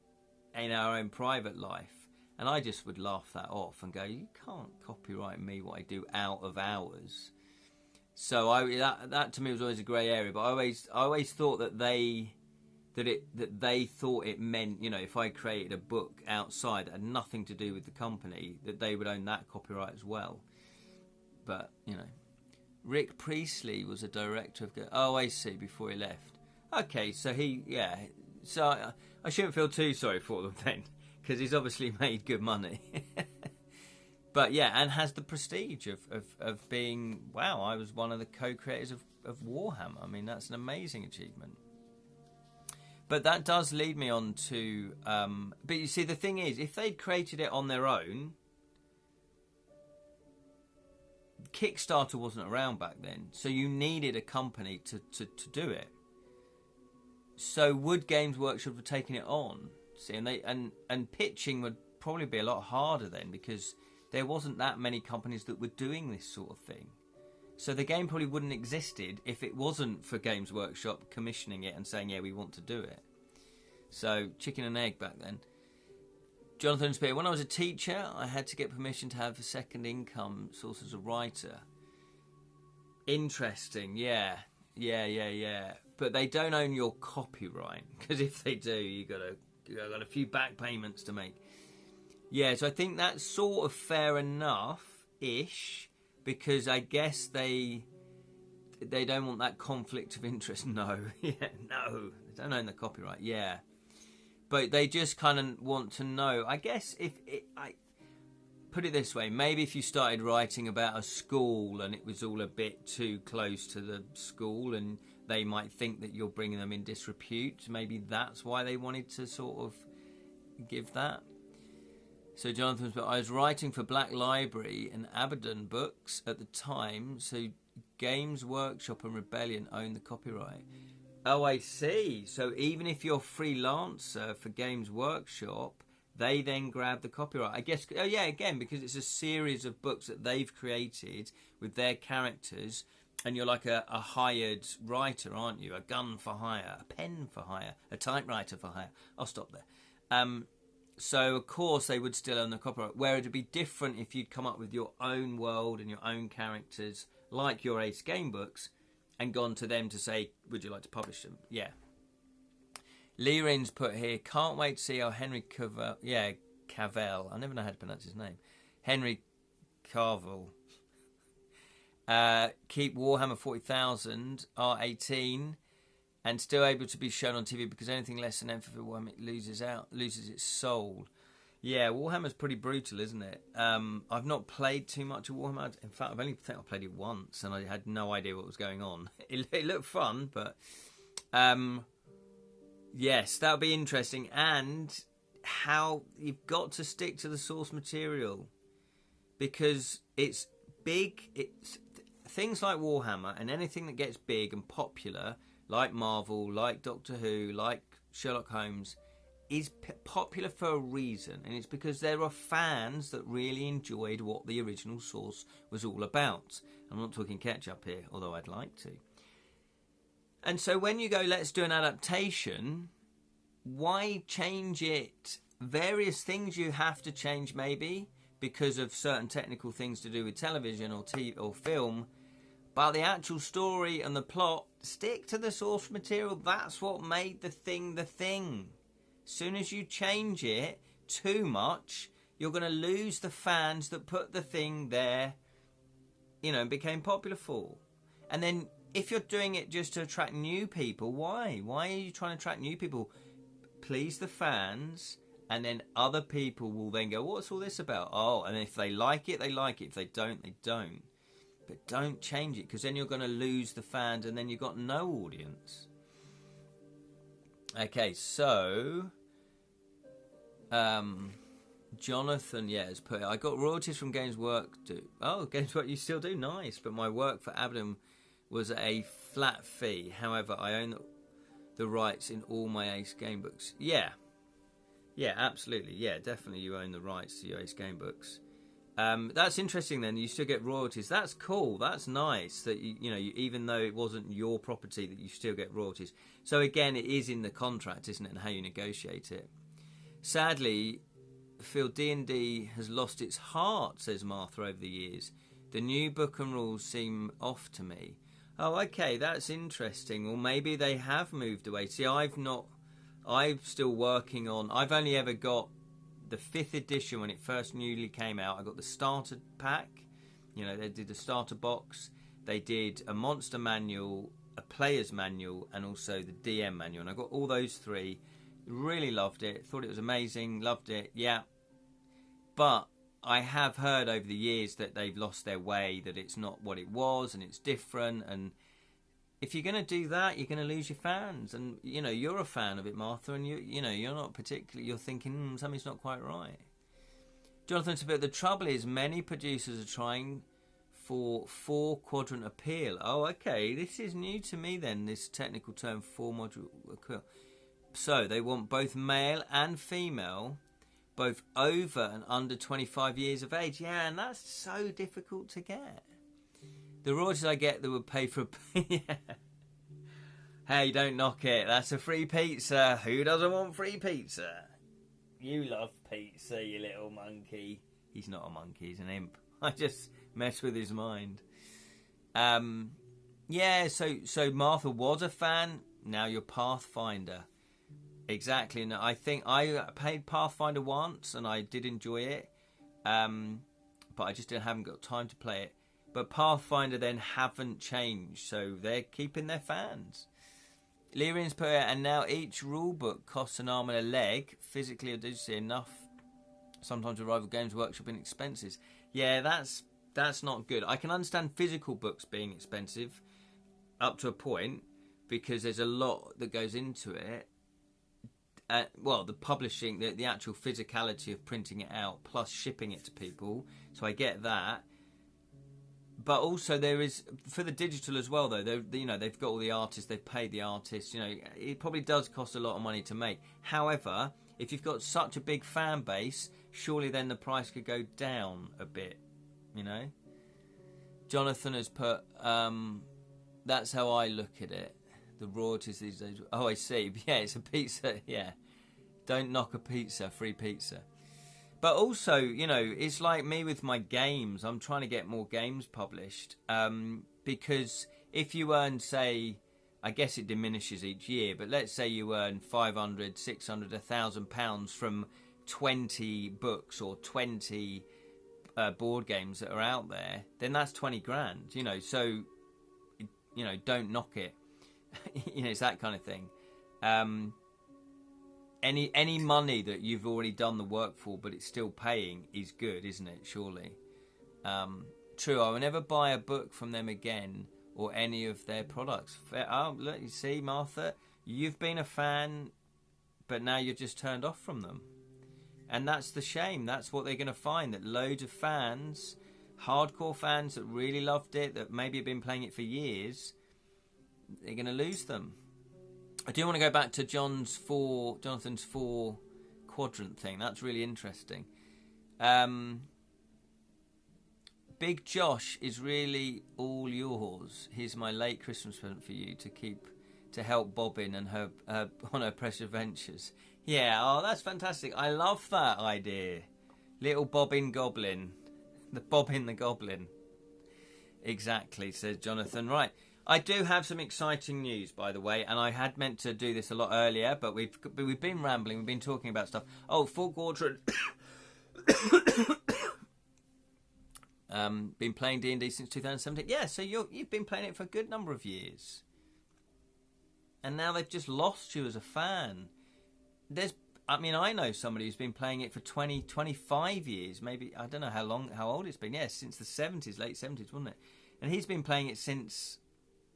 in our own private life. And I just would laugh that off and go, you can't copyright me what I do out of hours. So that to me was always a grey area. But I always thought that they thought it meant, you know, if I created a book outside that had nothing to do with the company, that they would own that copyright as well. But, you know, Rick Priestley was a director of... Oh, I see, before he left. Okay, so So I shouldn't feel too sorry for them then, because he's obviously made good money. But yeah, and has the prestige of being, wow, I was one of the co-creators of Warhammer. I mean, that's an amazing achievement. But that does lead me on to... but you see, the thing is, if they'd created it on their own... Kickstarter wasn't around back then, so you needed a company to do it. So would Games Workshop have taken it on? See, and pitching would probably be a lot harder then, because there wasn't that many companies that were doing this sort of thing. So the game probably wouldn't have existed if it wasn't for Games Workshop commissioning it and saying, yeah, we want to do it. So chicken and egg back then. Jonathan Spear, when I was a teacher, I had to get permission to have a second income source as a writer. Interesting, yeah. but they don't own your copyright, because if they do, you got a few back payments to make. Yeah, so I think that's sort of fair enough-ish, because I guess they don't want that conflict of interest. No, yeah, no, they don't own the copyright. Yeah, but they just kind of want to know. I guess I put it this way, maybe if you started writing about a school and it was all a bit too close to the school, and they might think that you're bringing them in disrepute. Maybe that's why they wanted to sort of give that. So Jonathan's, but I was writing for Black Library and Abaddon Books at the time, so Games Workshop and Rebellion own the copyright. Oh, I see. So even if you're freelancer for Games Workshop, they then grab the copyright. I guess, oh yeah, again, because it's a series of books that they've created with their characters, and you're like a hired writer, aren't you? A gun for hire, a pen for hire, a typewriter for hire. I'll stop there. So, of course, they would still own the copyright, where it would be different if you'd come up with your own world and your own characters, like your Ace Game books, and gone to them to say, would you like to publish them? Yeah. Lirin's put here, can't wait to see how Henry Cavill, I never know how to pronounce his name, Henry Cavill, keep Warhammer 40,000 R18 and still able to be shown on TV, because anything less than Emphasis Warhammer loses its soul. Yeah, Warhammer's pretty brutal, isn't it? I've not played too much of Warhammer. In fact, I played it once, and I had no idea what was going on. It looked fun, but yes, that would be interesting. And how you've got to stick to the source material, because it's big. It's things like Warhammer and anything that gets big and popular, like Marvel, like Doctor Who, like Sherlock Holmes, is popular for a reason, and it's because there are fans that really enjoyed what the original source was all about. I'm not talking ketchup here, although I'd like to. And so when you go, let's do an adaptation, why change it? Various things you have to change, maybe, because of certain technical things to do with television or TV or film, but the actual story and the plot, stick to the source material. That's what made the thing the thing. As soon as you change it too much, you're going to lose the fans that put the thing there, and became popular for. And then if you're doing it just to attract new people, why? Why are you trying to attract new people? Please the fans, and then other people will then go, what's all this about? Oh, and if they like it, they like it. If they don't, they don't. But don't change it, because then you're going to lose the fans, and then you've got no audience. Okay, so Jonathan, has put it, I got royalties from Games Work. Games Work, you still do? Nice. But my work for Abaddon was a flat fee. However, I own the rights in all my Ace Game books. Yeah, absolutely. Yeah, definitely you own the rights to your Ace Game books. That's interesting then, you still get royalties. That's cool, that's nice that you even though it wasn't your property, that you still get royalties. So again, it is in the contract, isn't it, and how you negotiate it. Sadly, I feel D&D has lost its heart, says Martha, over the years. The new book and rules seem off to me. Oh, okay, that's interesting. Well, maybe they have moved away. See, I'm still working on, I've only ever got the 5th edition when it first newly came out. I got the starter pack. They did the starter box. They did a monster manual, a player's manual, and also the DM manual. And I got all those 3. Really loved it. Thought it was amazing. Loved it. Yeah. But I have heard over the years that they've lost their way, that it's not what it was and it's different. And if you're going to do that, you're going to lose your fans. And, you're a fan of it, Martha, and you're not particularly, you're thinking, something's not quite right. Jonathan, but the trouble is many producers are trying for 4-quadrant appeal. Oh, okay, this is new to me then, this technical term, 4-module appeal. So they want both male and female, both over and under 25 years of age. Yeah, and that's so difficult to get. The royalties I get that would pay for yeah. Hey, don't knock it. That's a free pizza. Who doesn't want free pizza? You love pizza, you little monkey. He's not a monkey, he's an imp. I just mess with his mind. Yeah, so Martha was a fan. Now you're Pathfinder. Exactly. And I think I played Pathfinder once, and I did enjoy it. But I just haven't got time to play it. But Pathfinder then haven't changed, so they're keeping their fans. Lyrian's put it, and now each rulebook costs an arm and a leg, physically or digitally enough. Sometimes with rival games workshop in expenses. Yeah, that's not good. I can understand physical books being expensive up to a point because there's a lot that goes into it. Well, the publishing, the actual physicality of printing it out, plus shipping it to people. So I get that. But also there is, for the digital as well, though, they've got all the artists, they've paid the artists, it probably does cost a lot of money to make. However, if you've got such a big fan base, surely then the price could go down a bit, Jonathan has put, that's how I look at it. The royalties these days. Oh, I see. Yeah, it's a pizza. Yeah. Don't knock a pizza. Free pizza. But also, it's like me with my games. I'm trying to get more games published. Because if you earn, say, I guess it diminishes each year, but let's say you earn 500, 600, £1,000 from 20 books or 20 board games that are out there, then that's 20 grand, so, don't knock it. It's that kind of thing. Any money that you've already done the work for, but it's still paying, is good, isn't it? Surely. True. I will never buy a book from them again or any of their products. Oh, look, you see, Martha, you've been a fan, but now you're just turned off from them, and that's the shame. That's what they're going to find. That loads of fans, hardcore fans that really loved it, that maybe have been playing it for years, they're going to lose them. I do want to go back to Jonathan's 4 quadrant thing. That's really interesting. Big Josh is really all yours. Here's my late Christmas present for you to help Bobbin and her on her pressure ventures. Yeah, oh, that's fantastic. I love that idea. Little Bobbin Goblin. The Bobbin the Goblin. Exactly, says Jonathan. Right. I do have some exciting news, by the way, and I had meant to do this a lot earlier, but we've been rambling, we've been talking about stuff. Oh, full quadrant. Been playing D&D since 2017. Yeah, so you've been playing it for a good number of years. And now they've just lost you as a fan. I know somebody who's been playing it for 20, 25 years, maybe, I don't know how old it's been. Yeah, since the 70s, late 70s, wasn't it? And he's been playing it since...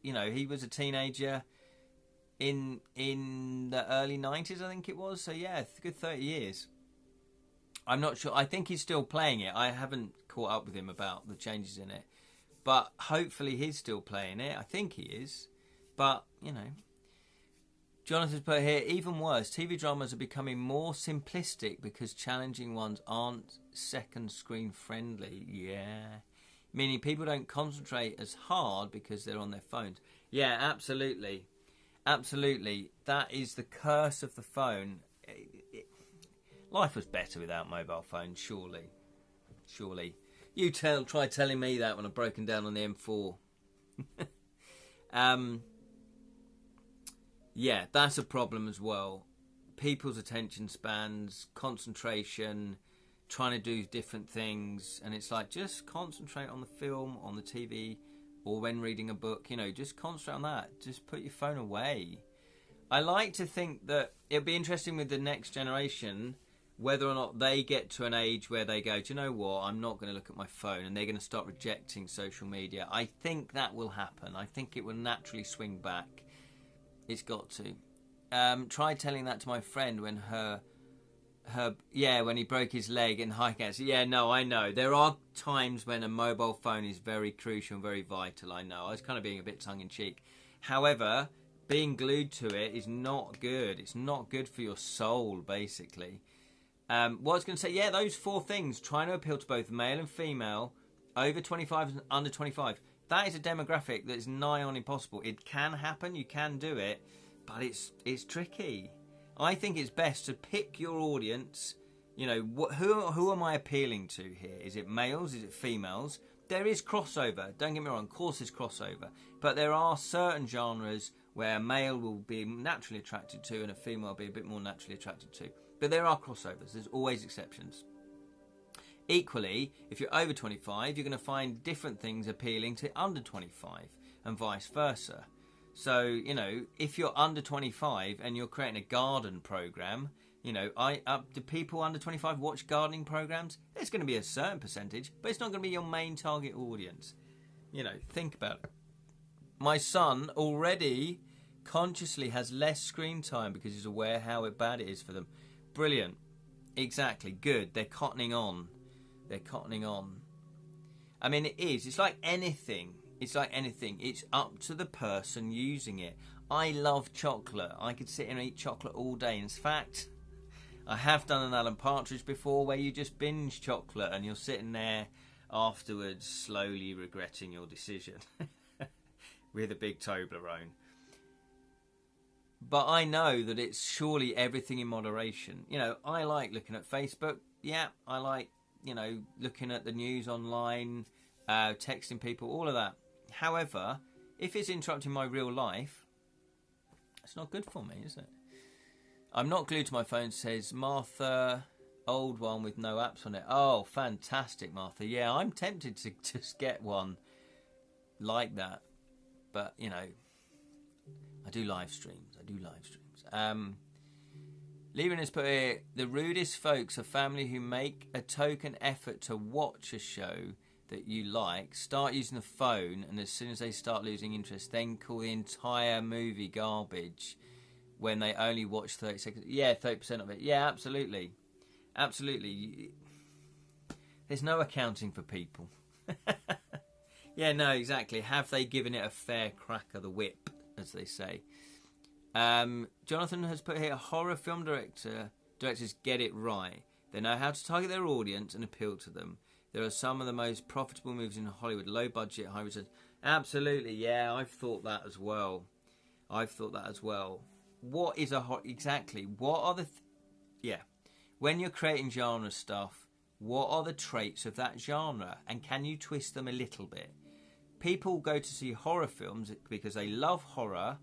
he was a teenager in the early 90s, I think it was. So, yeah, a good 30 years. I'm not sure. I think he's still playing it. I haven't caught up with him about the changes in it. But hopefully he's still playing it. I think he is. But, Jonathan's put here, even worse, TV dramas are becoming more simplistic because challenging ones aren't second screen friendly. Yeah. Meaning people don't concentrate as hard because they're on their phones. Yeah, absolutely. Absolutely. That is the curse of the phone. Life was better without mobile phones, surely. Surely. You try telling me that when I've broken down on the M4. Yeah, that's a problem as well. People's attention spans, concentration... trying to do different things, and it's like, just concentrate on the film, on the TV, or when reading a book, just concentrate on that. Just put your phone away. I like to think that it'll be interesting with the next generation, whether or not they get to an age where they go, do you know what, I'm not going to look at my phone, and they're going to start rejecting social media. I think that will happen. I think it will naturally swing back. It's got to. Try telling that to my friend when when he broke his leg in hiking. Yeah, no, I know. There are times when a mobile phone is very crucial and very vital, I know. I was kind of being a bit tongue-in-cheek. However, being glued to it is not good. It's not good for your soul, basically. What I was going to say, those 4 things, trying to appeal to both male and female, over 25 and under 25. That is a demographic that is nigh on impossible. It can happen, you can do it, but it's tricky. I think it's best to pick your audience. Who am I appealing to here? Is it males? Is it females? there is crossover. Don't get me wrong, of course there's crossover. But there are certain genres where a male will be naturally attracted to and a female will be a bit more naturally attracted to. But there are crossovers. There's always exceptions. Equally, if you're over 25, you're going to find different things appealing to under 25 and vice versa. So, you know, if you're under 25 and you're creating a garden program, you know, do people under 25 watch gardening programs? There's going to be a certain percentage, but it's not going to be your main target audience. You know, think about it. My son already consciously has less screen time because he's aware how bad it is for them. Brilliant. Exactly. Good. They're cottoning on. They're cottoning on. I mean, it is. It's like anything. It's like anything. It's up to the person using it. I love chocolate. I could sit and eat chocolate all day. In fact, I have done an Alan Partridge before where you just binge chocolate and you're sitting there afterwards slowly regretting your decision with a big Toblerone. But I know that it's surely everything in moderation. You know, I like looking at Facebook. Yeah, I like, you know, looking at the news online, texting people, all of that. However, if it's interrupting my real life, it's not good for me, is it? I'm not glued to my phone, says Martha, old one with no apps on it. Oh, fantastic, Martha. Yeah, I'm tempted to just get one like that. But, you know, I do live streams. Leaving has put here, the rudest folks are family who make a token effort to watch a show that you like, start using the phone, and as soon as they start losing interest, then call the entire movie garbage when they only watch 30 seconds. Yeah, 30% of it. Yeah, absolutely. Absolutely. There's no accounting for people. Yeah, no, exactly. Have they given it a fair crack of the whip, as they say? Jonathan has put here, horror film directors get it right. They know how to target their audience and appeal to them. There are some of the most profitable movies in Hollywood, low budget, high returns. Absolutely, yeah, I've thought that as well. What is exactly? What are the when you're creating genre stuff, what are the traits of that genre, and can you twist them a little bit? People go to see horror films because they love horror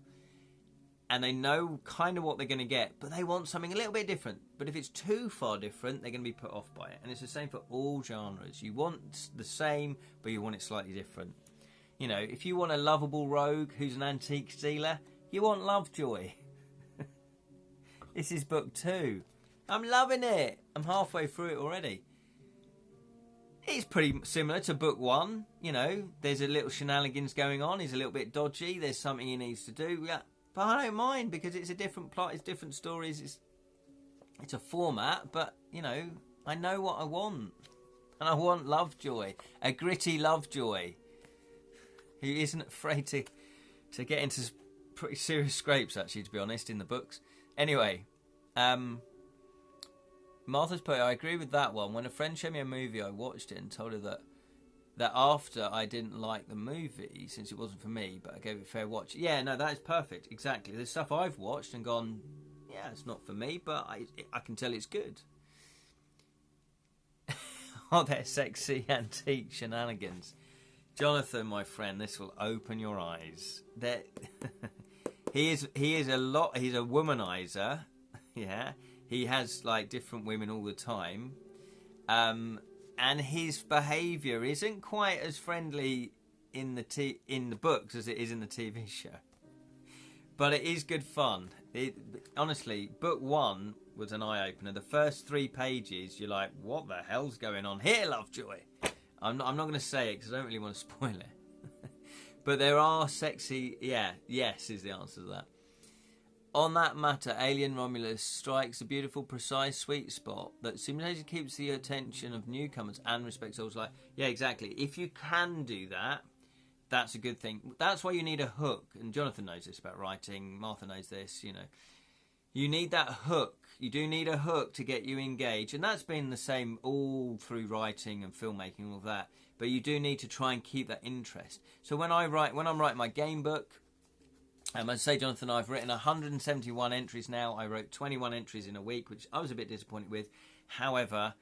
and they know kind of what they're going to get, but they want something a little bit different. But if it's too far different, they're going to be put off by it. And it's the same for all genres. You want the same, but you want it slightly different. You know, if you want a lovable rogue who's an antique stealer, you want Lovejoy. This is book 2. I'm loving it. I'm halfway through it already. It's pretty similar to book 1. You know, there's a little shenanigans going on. He's a little bit dodgy. There's something he needs to do. Yeah, but I don't mind because it's a different plot. It's different stories. It's a format, but, you know, I know what I want. And I want Lovejoy. A gritty Lovejoy who isn't afraid to get into pretty serious scrapes, actually, to be honest, in the books. Anyway, Martha's put, I agree with that one. When a friend showed me a movie, I watched it and told her that after I didn't like the movie, since it wasn't for me, but I gave it a fair watch. Yeah, no, that is perfect. Exactly. There's stuff I've watched and gone, yeah, it's not for me, but I can tell it's good. Are there sexy antique shenanigans? Jonathan, my friend, this will open your eyes. He is he's a womanizer. Yeah. He has like different women all the time. And his behaviour isn't quite as friendly in the books as it is in the TV show. But it is good fun. Honestly, book 1 was an eye-opener. The first 3 pages, you're like, what the hell's going on here, Lovejoy? I'm not going to say it because I don't really want to spoil it. But there are sexy... Yeah, yes is the answer to that. On that matter, Alien Romulus strikes a beautiful, precise, sweet spot that simultaneously keeps the attention of newcomers and respects others. Like, yeah, exactly. If you can do that, that's a good thing. That's why you need a hook. And Jonathan knows this about writing. Martha knows this, you know. You need that hook. You do need a hook to get you engaged. And that's been the same all through writing and filmmaking and all of that. But you do need to try and keep that interest. So when I'm writing my game book, as I say, Jonathan, I've written 171 entries now. I wrote 21 entries in a week, which I was a bit disappointed with. However,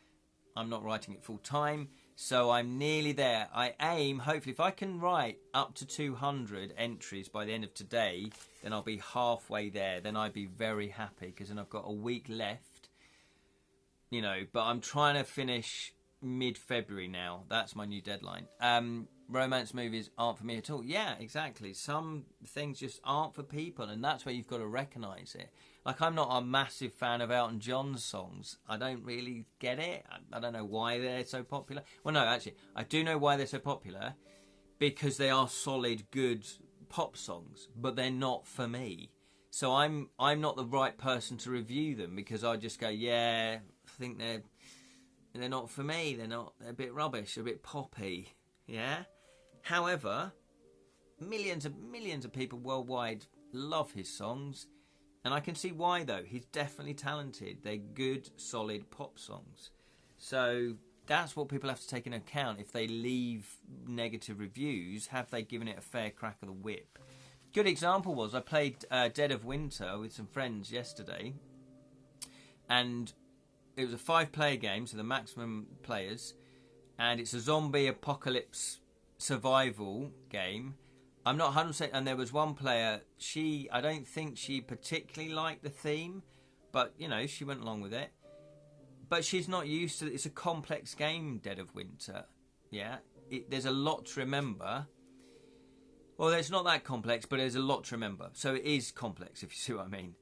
I'm not writing it full time. So I'm nearly there. I aim, hopefully, if I can write up to 200 entries by the end of today, then I'll be halfway there. Then I'd be very happy, because then I've got a week left. You know, but I'm trying to finish mid-February now. That's my new deadline. Romance movies aren't for me at all. Yeah, exactly. Some things just aren't for people, and that's where you've got to recognise it. Like, I'm not a massive fan of Elton John's songs. I don't really get it. I don't know why they're so popular. Well, no, actually, I do know why they're so popular, because they are solid, good pop songs, but they're not for me. So I'm not the right person to review them, because I just go, yeah, I think they're not for me. They're a bit rubbish, a bit poppy. Yeah. However, millions of people worldwide love his songs, and I can see why, though. He's definitely talented. They're good, solid pop songs. So that's what people have to take into account. If they leave negative reviews, have they given it a fair crack of the whip? Good example was, I played Dead of Winter with some friends yesterday, and it was a 5-player game, so the maximum players, and it's a zombie apocalypse survival game. I'm not 100%, and there was one player, I don't think she particularly liked the theme, but, you know, she went along with it. But she's not used to it. It's a complex game, Dead of Winter. Yeah, there's a lot to remember. Well, it's not that complex, but there's a lot to remember. So it is complex, if you see what I mean.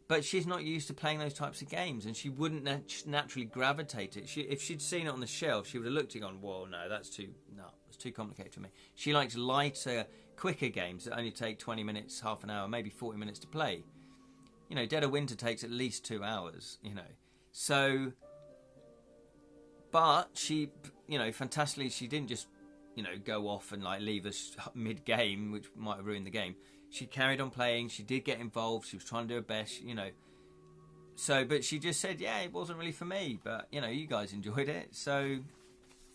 But she's not used to playing those types of games, and she wouldn't naturally gravitate it. If she'd seen it on the shelf, she would have looked at it and gone, whoa, no, it's too complicated for me. She likes lighter, quicker games that only take 20 minutes, half an hour, maybe 40 minutes to play. You know, Dead of Winter takes at least 2 hours, you know. So, but she, you know, fantastically, she didn't just, you know, go off and like leave us mid-game, which might have ruined the game. She carried on playing. She did get involved. She was trying to do her best, you know. So, but she just said, yeah, it wasn't really for me. But, you know, you guys enjoyed it. So,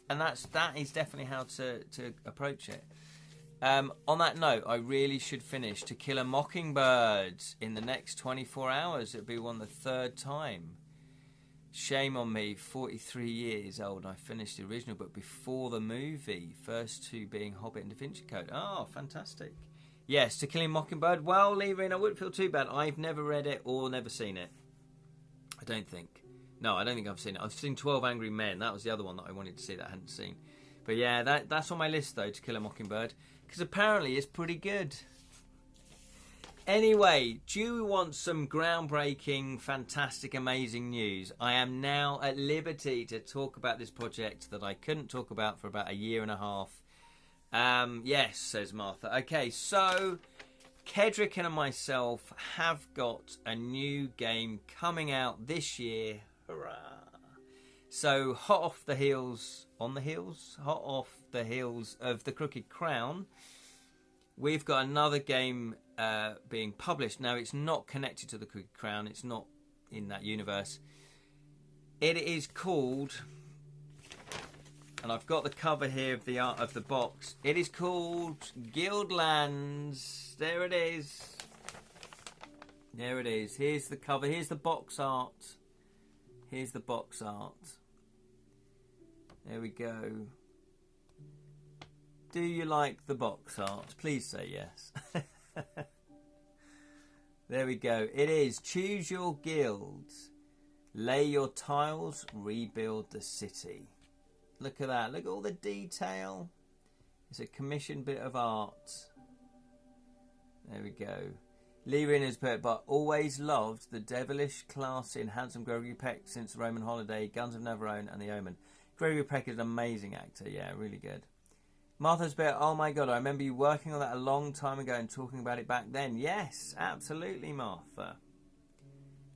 and that is definitely how to approach it. On that note, I really should finish To Kill a Mockingbird in the next 24 hours. It'll be the 3rd time. Shame on me, 43 years old. I finished the original book before the movie. First 2 being Hobbit and Da Vinci Code. Oh, fantastic. Yes, To Kill a Mockingbird. Well, Leaving, I wouldn't feel too bad. I've never read it or never seen it. I don't think. No, I don't think I've seen it. I've seen 12 Angry Men. That was the other one that I wanted to see that I hadn't seen. But yeah, that's on my list, though, To Kill a Mockingbird. Because apparently it's pretty good. Anyway, do you want some groundbreaking, fantastic, amazing news? I am now at liberty to talk about this project that I couldn't talk about for about a year and a half. Yes, says Martha. Okay, so Kedrick and myself have got a new game coming out this year. Hurrah! So hot off the heels of The Crooked Crown, we've got another game being published. Now, it's not connected to The Crooked Crown. It's not in that universe. It is called, and I've got the cover here of the art of the box. It is called Guildlands. There it is. There it is. Here's the cover. Here's the box art. Here's the box art. There we go. Do you like the box art? Please say yes. There we go. It is Choose Your Guild. Lay your tiles, rebuild the city. Look at that. Look at all the detail. It's a commissioned bit of art. There we go. Lee Ryan has put, but always loved the devilish, classy and handsome Gregory Peck since The Roman Holiday, Guns of Navarone and The Omen. Gregory Peck is an amazing actor. Yeah, really good. Martha's bit, oh my God, I remember you working on that a long time ago and talking about it back then. Yes, absolutely, Martha.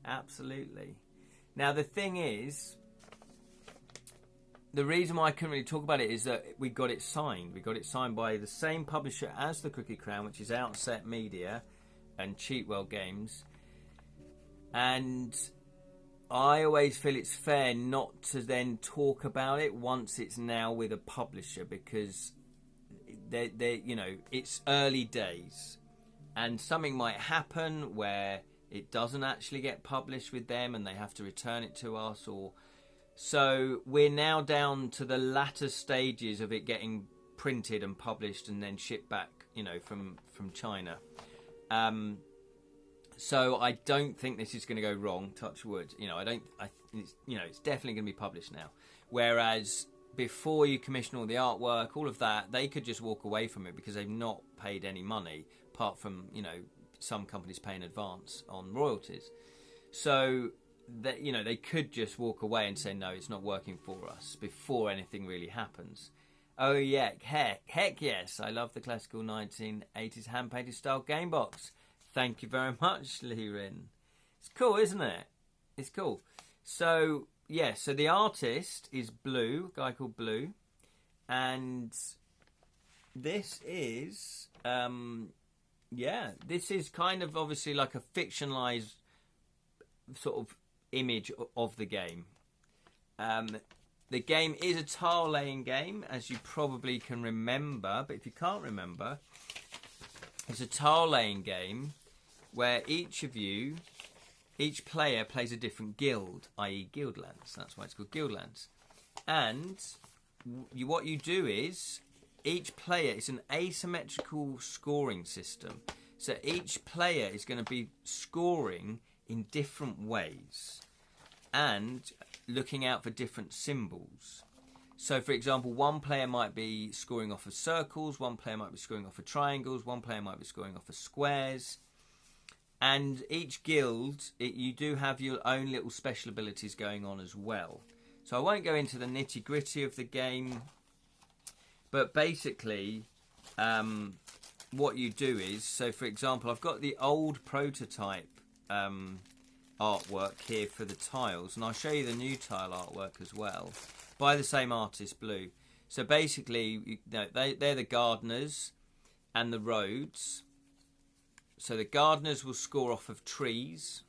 Absolutely. Now, the thing is, the reason why I couldn't really talk about it is that we got it signed. We got it signed by the same publisher as The Crooked Crown, which is Outset Media and Cheatwell Games. And I always feel it's fair not to then talk about it once it's now with a publisher, because they you know, it's early days and something might happen where it doesn't actually get published with them and they have to return it to us, or So we're now down to the latter stages of it getting printed and published and then shipped back, you know, from China. So I don't think this is going to go wrong. Touch wood. You know, it's definitely going to be published now. Whereas before you commission all the artwork, all of that, they could just walk away from it because they've not paid any money, apart from, you know, some companies pay in advance on royalties. So that, you know, they could just walk away and say, no, it's not working for us before anything really happens. Oh yeah, heck yes, I love the classical 1980s hand-painted style game box. Thank you very much, Lirin. It's cool, isn't it? It's cool. So yeah, so the artist is Blue, a guy called Blue, and this is this is kind of obviously like a fictionalized sort of image of the game. The game is a tile laying game, as you probably can remember, but if you can't remember, it's a tile laying game where each player plays a different guild, i.e. guildlands. That's why it's called guildlands. And what you do is, each player, it's an asymmetrical scoring system. So each player is going to be scoring in different ways and looking out for different symbols. So for example, one player might be scoring off of circles, one player might be scoring off of triangles, one player might be scoring off of squares. And each guild, you do have your own little special abilities going on as well. So I won't go into the nitty gritty of the game, but basically what you do is, so for example, I've got the old prototype artwork here for the tiles, and I'll show you the new tile artwork as well, by the same artist, Blue. So basically, they're the gardeners and the roads. So the gardeners will score off of trees,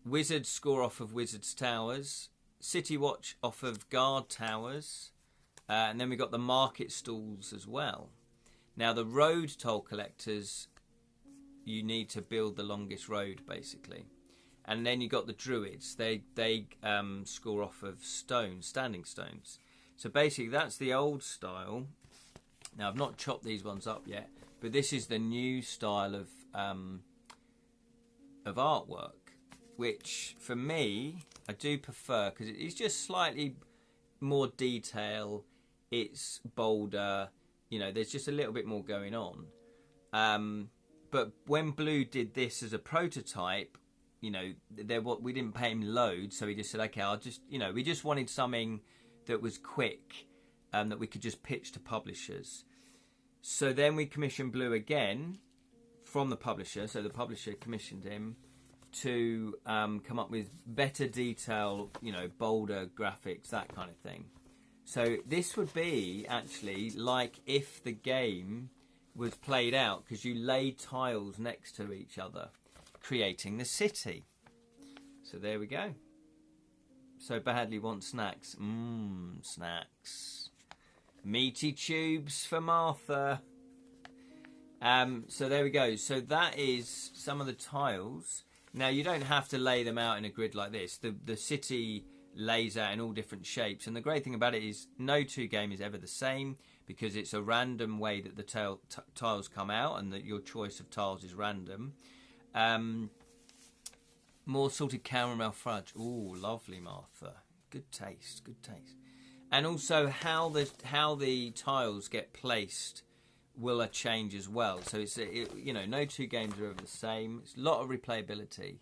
wizards score off of wizards' towers, city watch off of guard towers, and then we've got the market stalls as well. Now the road toll collectors, you need to build the longest road basically, and then you got the druids. They score off of stones, standing stones. So basically that's the old style. Now I've not chopped these ones up yet, but this is the new style of artwork, which for me I do prefer because it's just slightly more detail. It's bolder. You know, there's just a little bit more going on. But when Blue did this as a prototype, you know, we didn't pay him loads, so he just said, okay, I'll just, you know, we just wanted something that was quick, that we could just pitch to publishers. So then we commissioned Blue again from the publisher. So the publisher commissioned him to come up with better detail, you know, bolder graphics, that kind of thing. So this would be actually like if the game was played out, because you lay tiles next to each other, creating the city. So there we go. So badly want snacks. Snacks. Meaty tubes for Martha. So there we go. So that is some of the tiles. Now you don't have to lay them out in a grid like this. The city lays out in all different shapes, and the great thing about it is no two game is ever the same, because it's a random way that the tiles come out, and that your choice of tiles is random. More salted caramel fudge. Ooh, lovely, Martha. Good taste, good taste. And also how the tiles get placed will change as well. So it's you know, no two games are ever the same. It's a lot of replayability.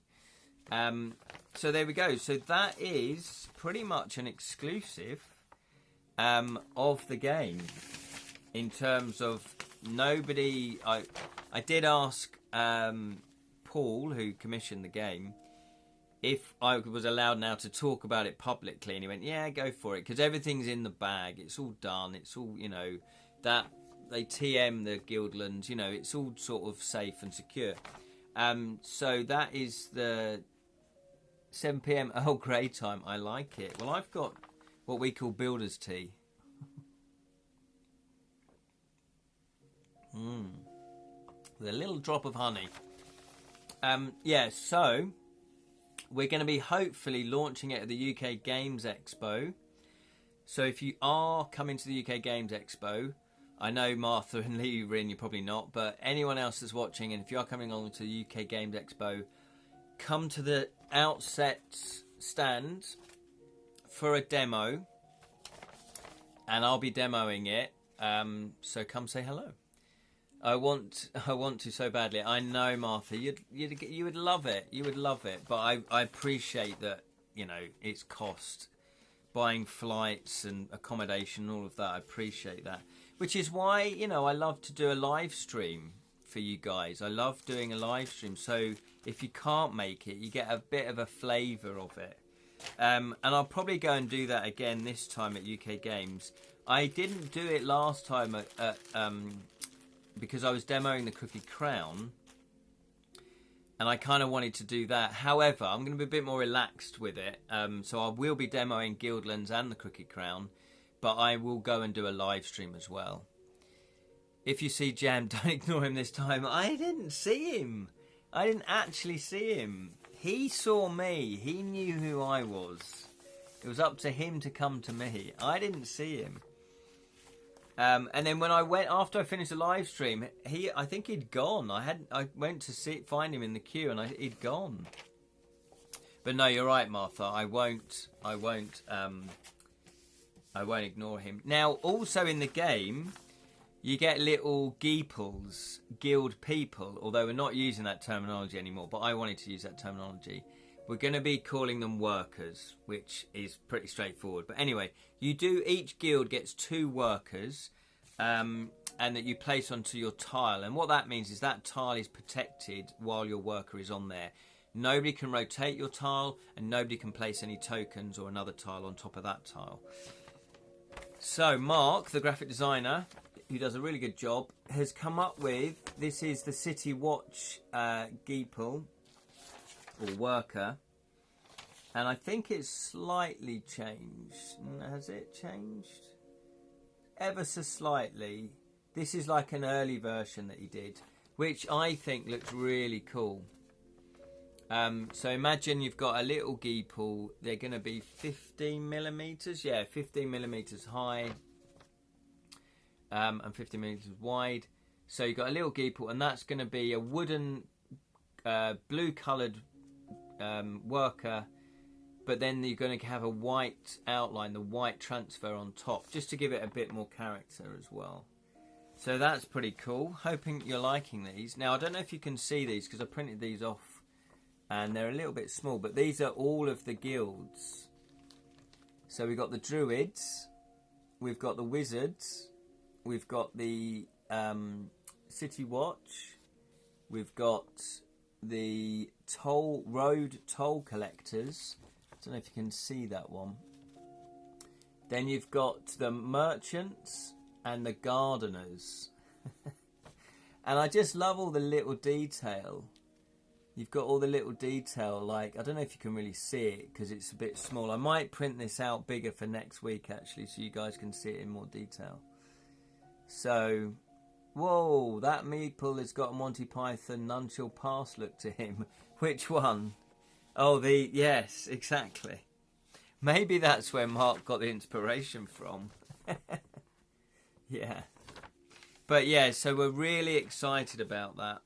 So there we go. So that is pretty much an exclusive of the game, in terms of nobody. I did ask Paul, who commissioned the game, if I was allowed now to talk about it publicly, and he went, yeah, go for it, because everything's in the bag, it's all done, it's all, you know, that they TM the Guildlands, you know, it's all sort of safe and secure. So that is the 7 PM Earl Grey time. I like it. Well, I've got what we call builder's tea. With a little drop of honey. Yeah, so We're going to be hopefully launching it at the UK Games Expo. So if you are coming to the UK Games Expo, I know Martha and Lee are in, you're probably not, but anyone else that's watching, and if you are coming along to the UK Games Expo, come to the Outset stand for a demo, and I'll be demoing it. So come say hello. I want to so badly. I know, Martha, you would love it. You would love it. But I appreciate that, you know, it's cost. Buying flights and accommodation, all of that. I appreciate that. Which is why, you know, I love to do a live stream for you guys. I love doing a live stream. So if you can't make it, you get a bit of a flavour of it. And I'll probably go and do that again this time at UK Games. I didn't do it last time at because I was demoing the Cookie Crown, and I kind of wanted to do that. However, I'm going to be a bit more relaxed with it, so I will be demoing Guildlands and the Cookie Crown, but I will go and do a live stream as well. If you see Jam, don't ignore him this time. I didn't see him. I didn't actually see him. He saw me. He knew who I was. It was up to him to come to me. I didn't see him. And then when I went, after I finished the live stream, I think he'd gone. I went to find him in the queue, and he'd gone. But no, you're right, Martha. I won't ignore him. Now, also in the game, you get little geeples, guild people, although we're not using that terminology anymore, but I wanted to use that terminology. We're going to be calling them workers, which is pretty straightforward. But anyway, each guild gets 2 workers, and that you place onto your tile. And what that means is that tile is protected while your worker is on there. Nobody can rotate your tile, and nobody can place any tokens or another tile on top of that tile. So Mark, the graphic designer, who does a really good job, has come up with, this is the City Watch geeple, or worker, and I think it's slightly changed. Has it changed? Ever so slightly. This is like an early version that he did, which I think looks really cool. So imagine you've got a little geeple. They're going to be 15 millimeters. Yeah, 15 millimeters high, and 15 millimeters wide. So you've got a little geeple, and that's going to be a wooden, blue-coloured worker, but then you're going to have a white outline, the white transfer on top, just to give it a bit more character as well. So that's pretty cool. Hoping you're liking these. Now, I don't know if you can see these because I printed these off and they're a little bit small, but these are all of the guilds. So we've got the druids, we've got the wizards, we've got the City Watch, we've got the road toll collectors. I don't know if you can see that one. Then you've got the merchants and the gardeners. And I just love all the little detail. You've got all the little detail, like, I don't know if you can really see it because it's a bit small. I might print this out bigger for next week actually, so you guys can see it in more detail. So, whoa, that meeple has got a Monty Python None Shall Pass look to him. Which one? Oh, yes, exactly. Maybe that's where Mark got the inspiration from. Yeah. But yeah, so we're really excited about that.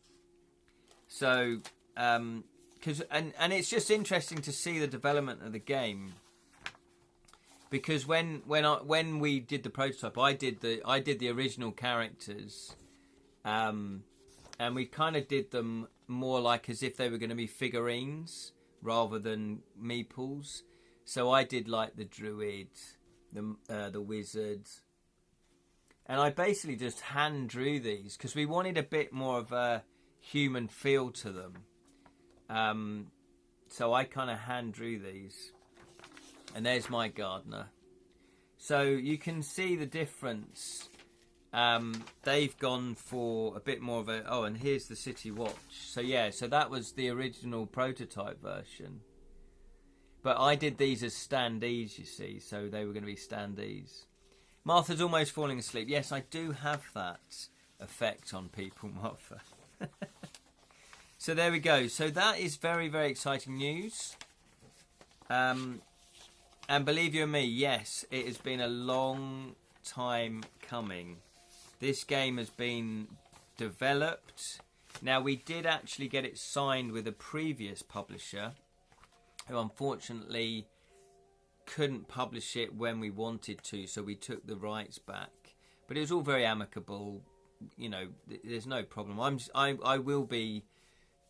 So, and it's just interesting to see the development of the game. Because when we did the prototype, I did the original characters, and we kind of did them more like as if they were going to be figurines rather than meeples. So I did like the druid, the wizard, and I basically just hand drew these because we wanted a bit more of a human feel to them. So I kind of hand drew these. And there's my gardener. So you can see the difference. They've gone for a bit more of a... Oh, and here's the City Watch. So yeah, so that was the original prototype version. But I did these as standees, you see. So they were going to be standees. Martha's almost falling asleep. Yes, I do have that effect on people, Martha. So there we go. So that is very, very exciting news. And believe you me, yes, it has been a long time coming. This game has been developed. Now, we did actually get it signed with a previous publisher who unfortunately couldn't publish it when we wanted to, so we took the rights back. But it was all very amicable. You know, there's no problem. I will be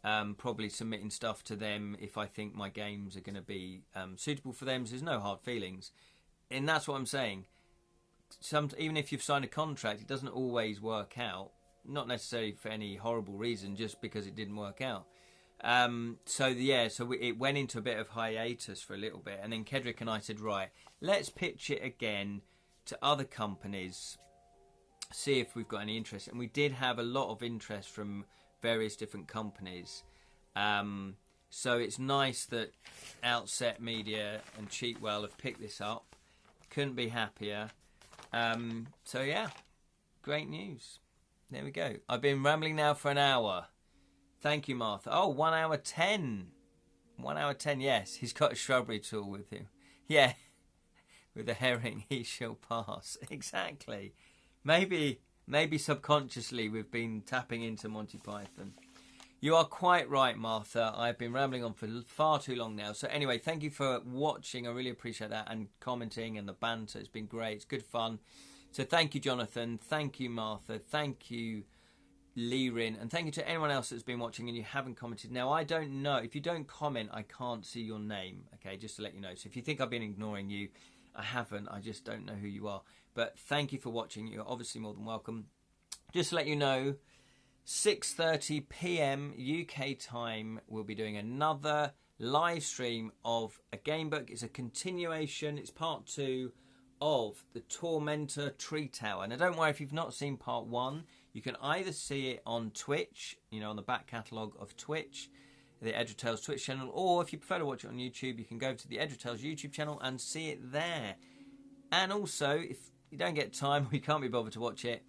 probably submitting stuff to them if I think my games are going to be suitable for them. So there's no hard feelings, and that's what I'm saying. Even if you've signed a contract, it doesn't always work out. Not necessarily for any horrible reason, just because it didn't work out. So it went into a bit of hiatus for a little bit, and then Kedrick and I said, right, let's pitch it again to other companies, see if we've got any interest. And we did have a lot of interest from various different companies. So it's nice that Outset Media and Cheatwell have picked this up. Couldn't be happier. So yeah, great news. There we go. I've been rambling now for an hour. Thank you, Martha. Oh, 1 hour 10. 1 hour 10, yes. He's got a shrubbery tool with him. Yeah. With a herring, he shall pass. Exactly. Maybe subconsciously we've been tapping into Monty Python. You are quite right, Martha. I've been rambling on for far too long now. So anyway, thank you for watching. I really appreciate that, and commenting and the banter. It's been great. It's good fun. So thank you, Jonathan. Thank you, Martha. Thank you, Lirin. And thank you to anyone else that's been watching and you haven't commented. Now, I don't know. If you don't comment, I can't see your name. Okay, just to let you know. So if you think I've been ignoring you, I haven't. I just don't know who you are. But thank you for watching. You're obviously more than welcome. Just to let you know, 6:30 p.m. UK time, we'll be doing another live stream of a game book. It's a continuation. It's part 2 of the Tormentor Tree Tower. Now, don't worry if you've not seen part 1. You can either see it on Twitch, you know, on the back catalogue of Twitch, the Edra Tales Twitch channel, or if you prefer to watch it on YouTube, you can go to the Edra Tales YouTube channel and see it there. And also, if you don't get time or you can't be bothered to watch it,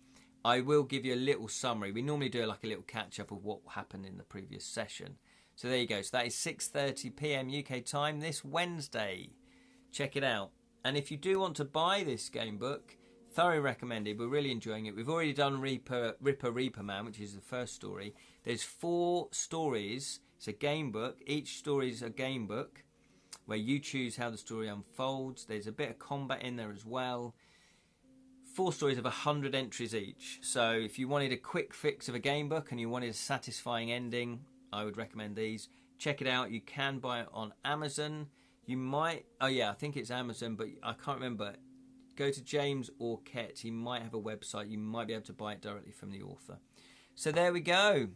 I will give you a little summary. We normally do like a little catch-up of what happened in the previous session. So there you go. So that is 6:30 p.m. UK time this Wednesday. Check it out. And if you do want to buy this game book, thoroughly recommended. We're really enjoying it. We've already done Ripper Man, which is the first story. There's 4 stories. It's a game book. Each story is a game book where you choose how the story unfolds. There's a bit of combat in there as well. 4 stories of 100 entries each. So if you wanted a quick fix of a game book and you wanted a satisfying ending, I would recommend these. Check it out. You can buy it on Amazon. You might... Oh, yeah, I think it's Amazon, but I can't remember. Go to James Orkett. He might have a website. You might be able to buy it directly from the author. So there we go.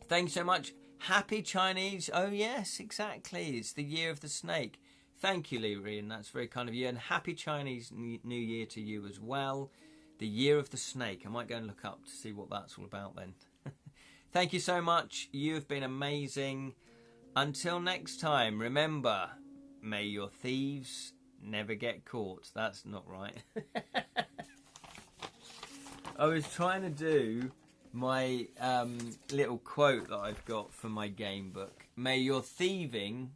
Thanks so much. Happy Chinese. Oh, yes, exactly. It's the year of the snake. Thank you, Lee, and that's very kind of you. And happy Chinese New Year to you as well. The year of the snake. I might go and look up to see what that's all about then. Thank you so much. You have been amazing. Until next time, remember, may your thieves never get caught. That's not right. I was trying to do my little quote that I've got for my game book. May your thieving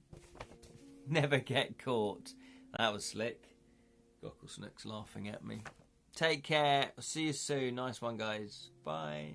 never get caught. That was slick. Gocklesnook's laughing at me. Take care. I'll see you soon. Nice one, guys. Bye.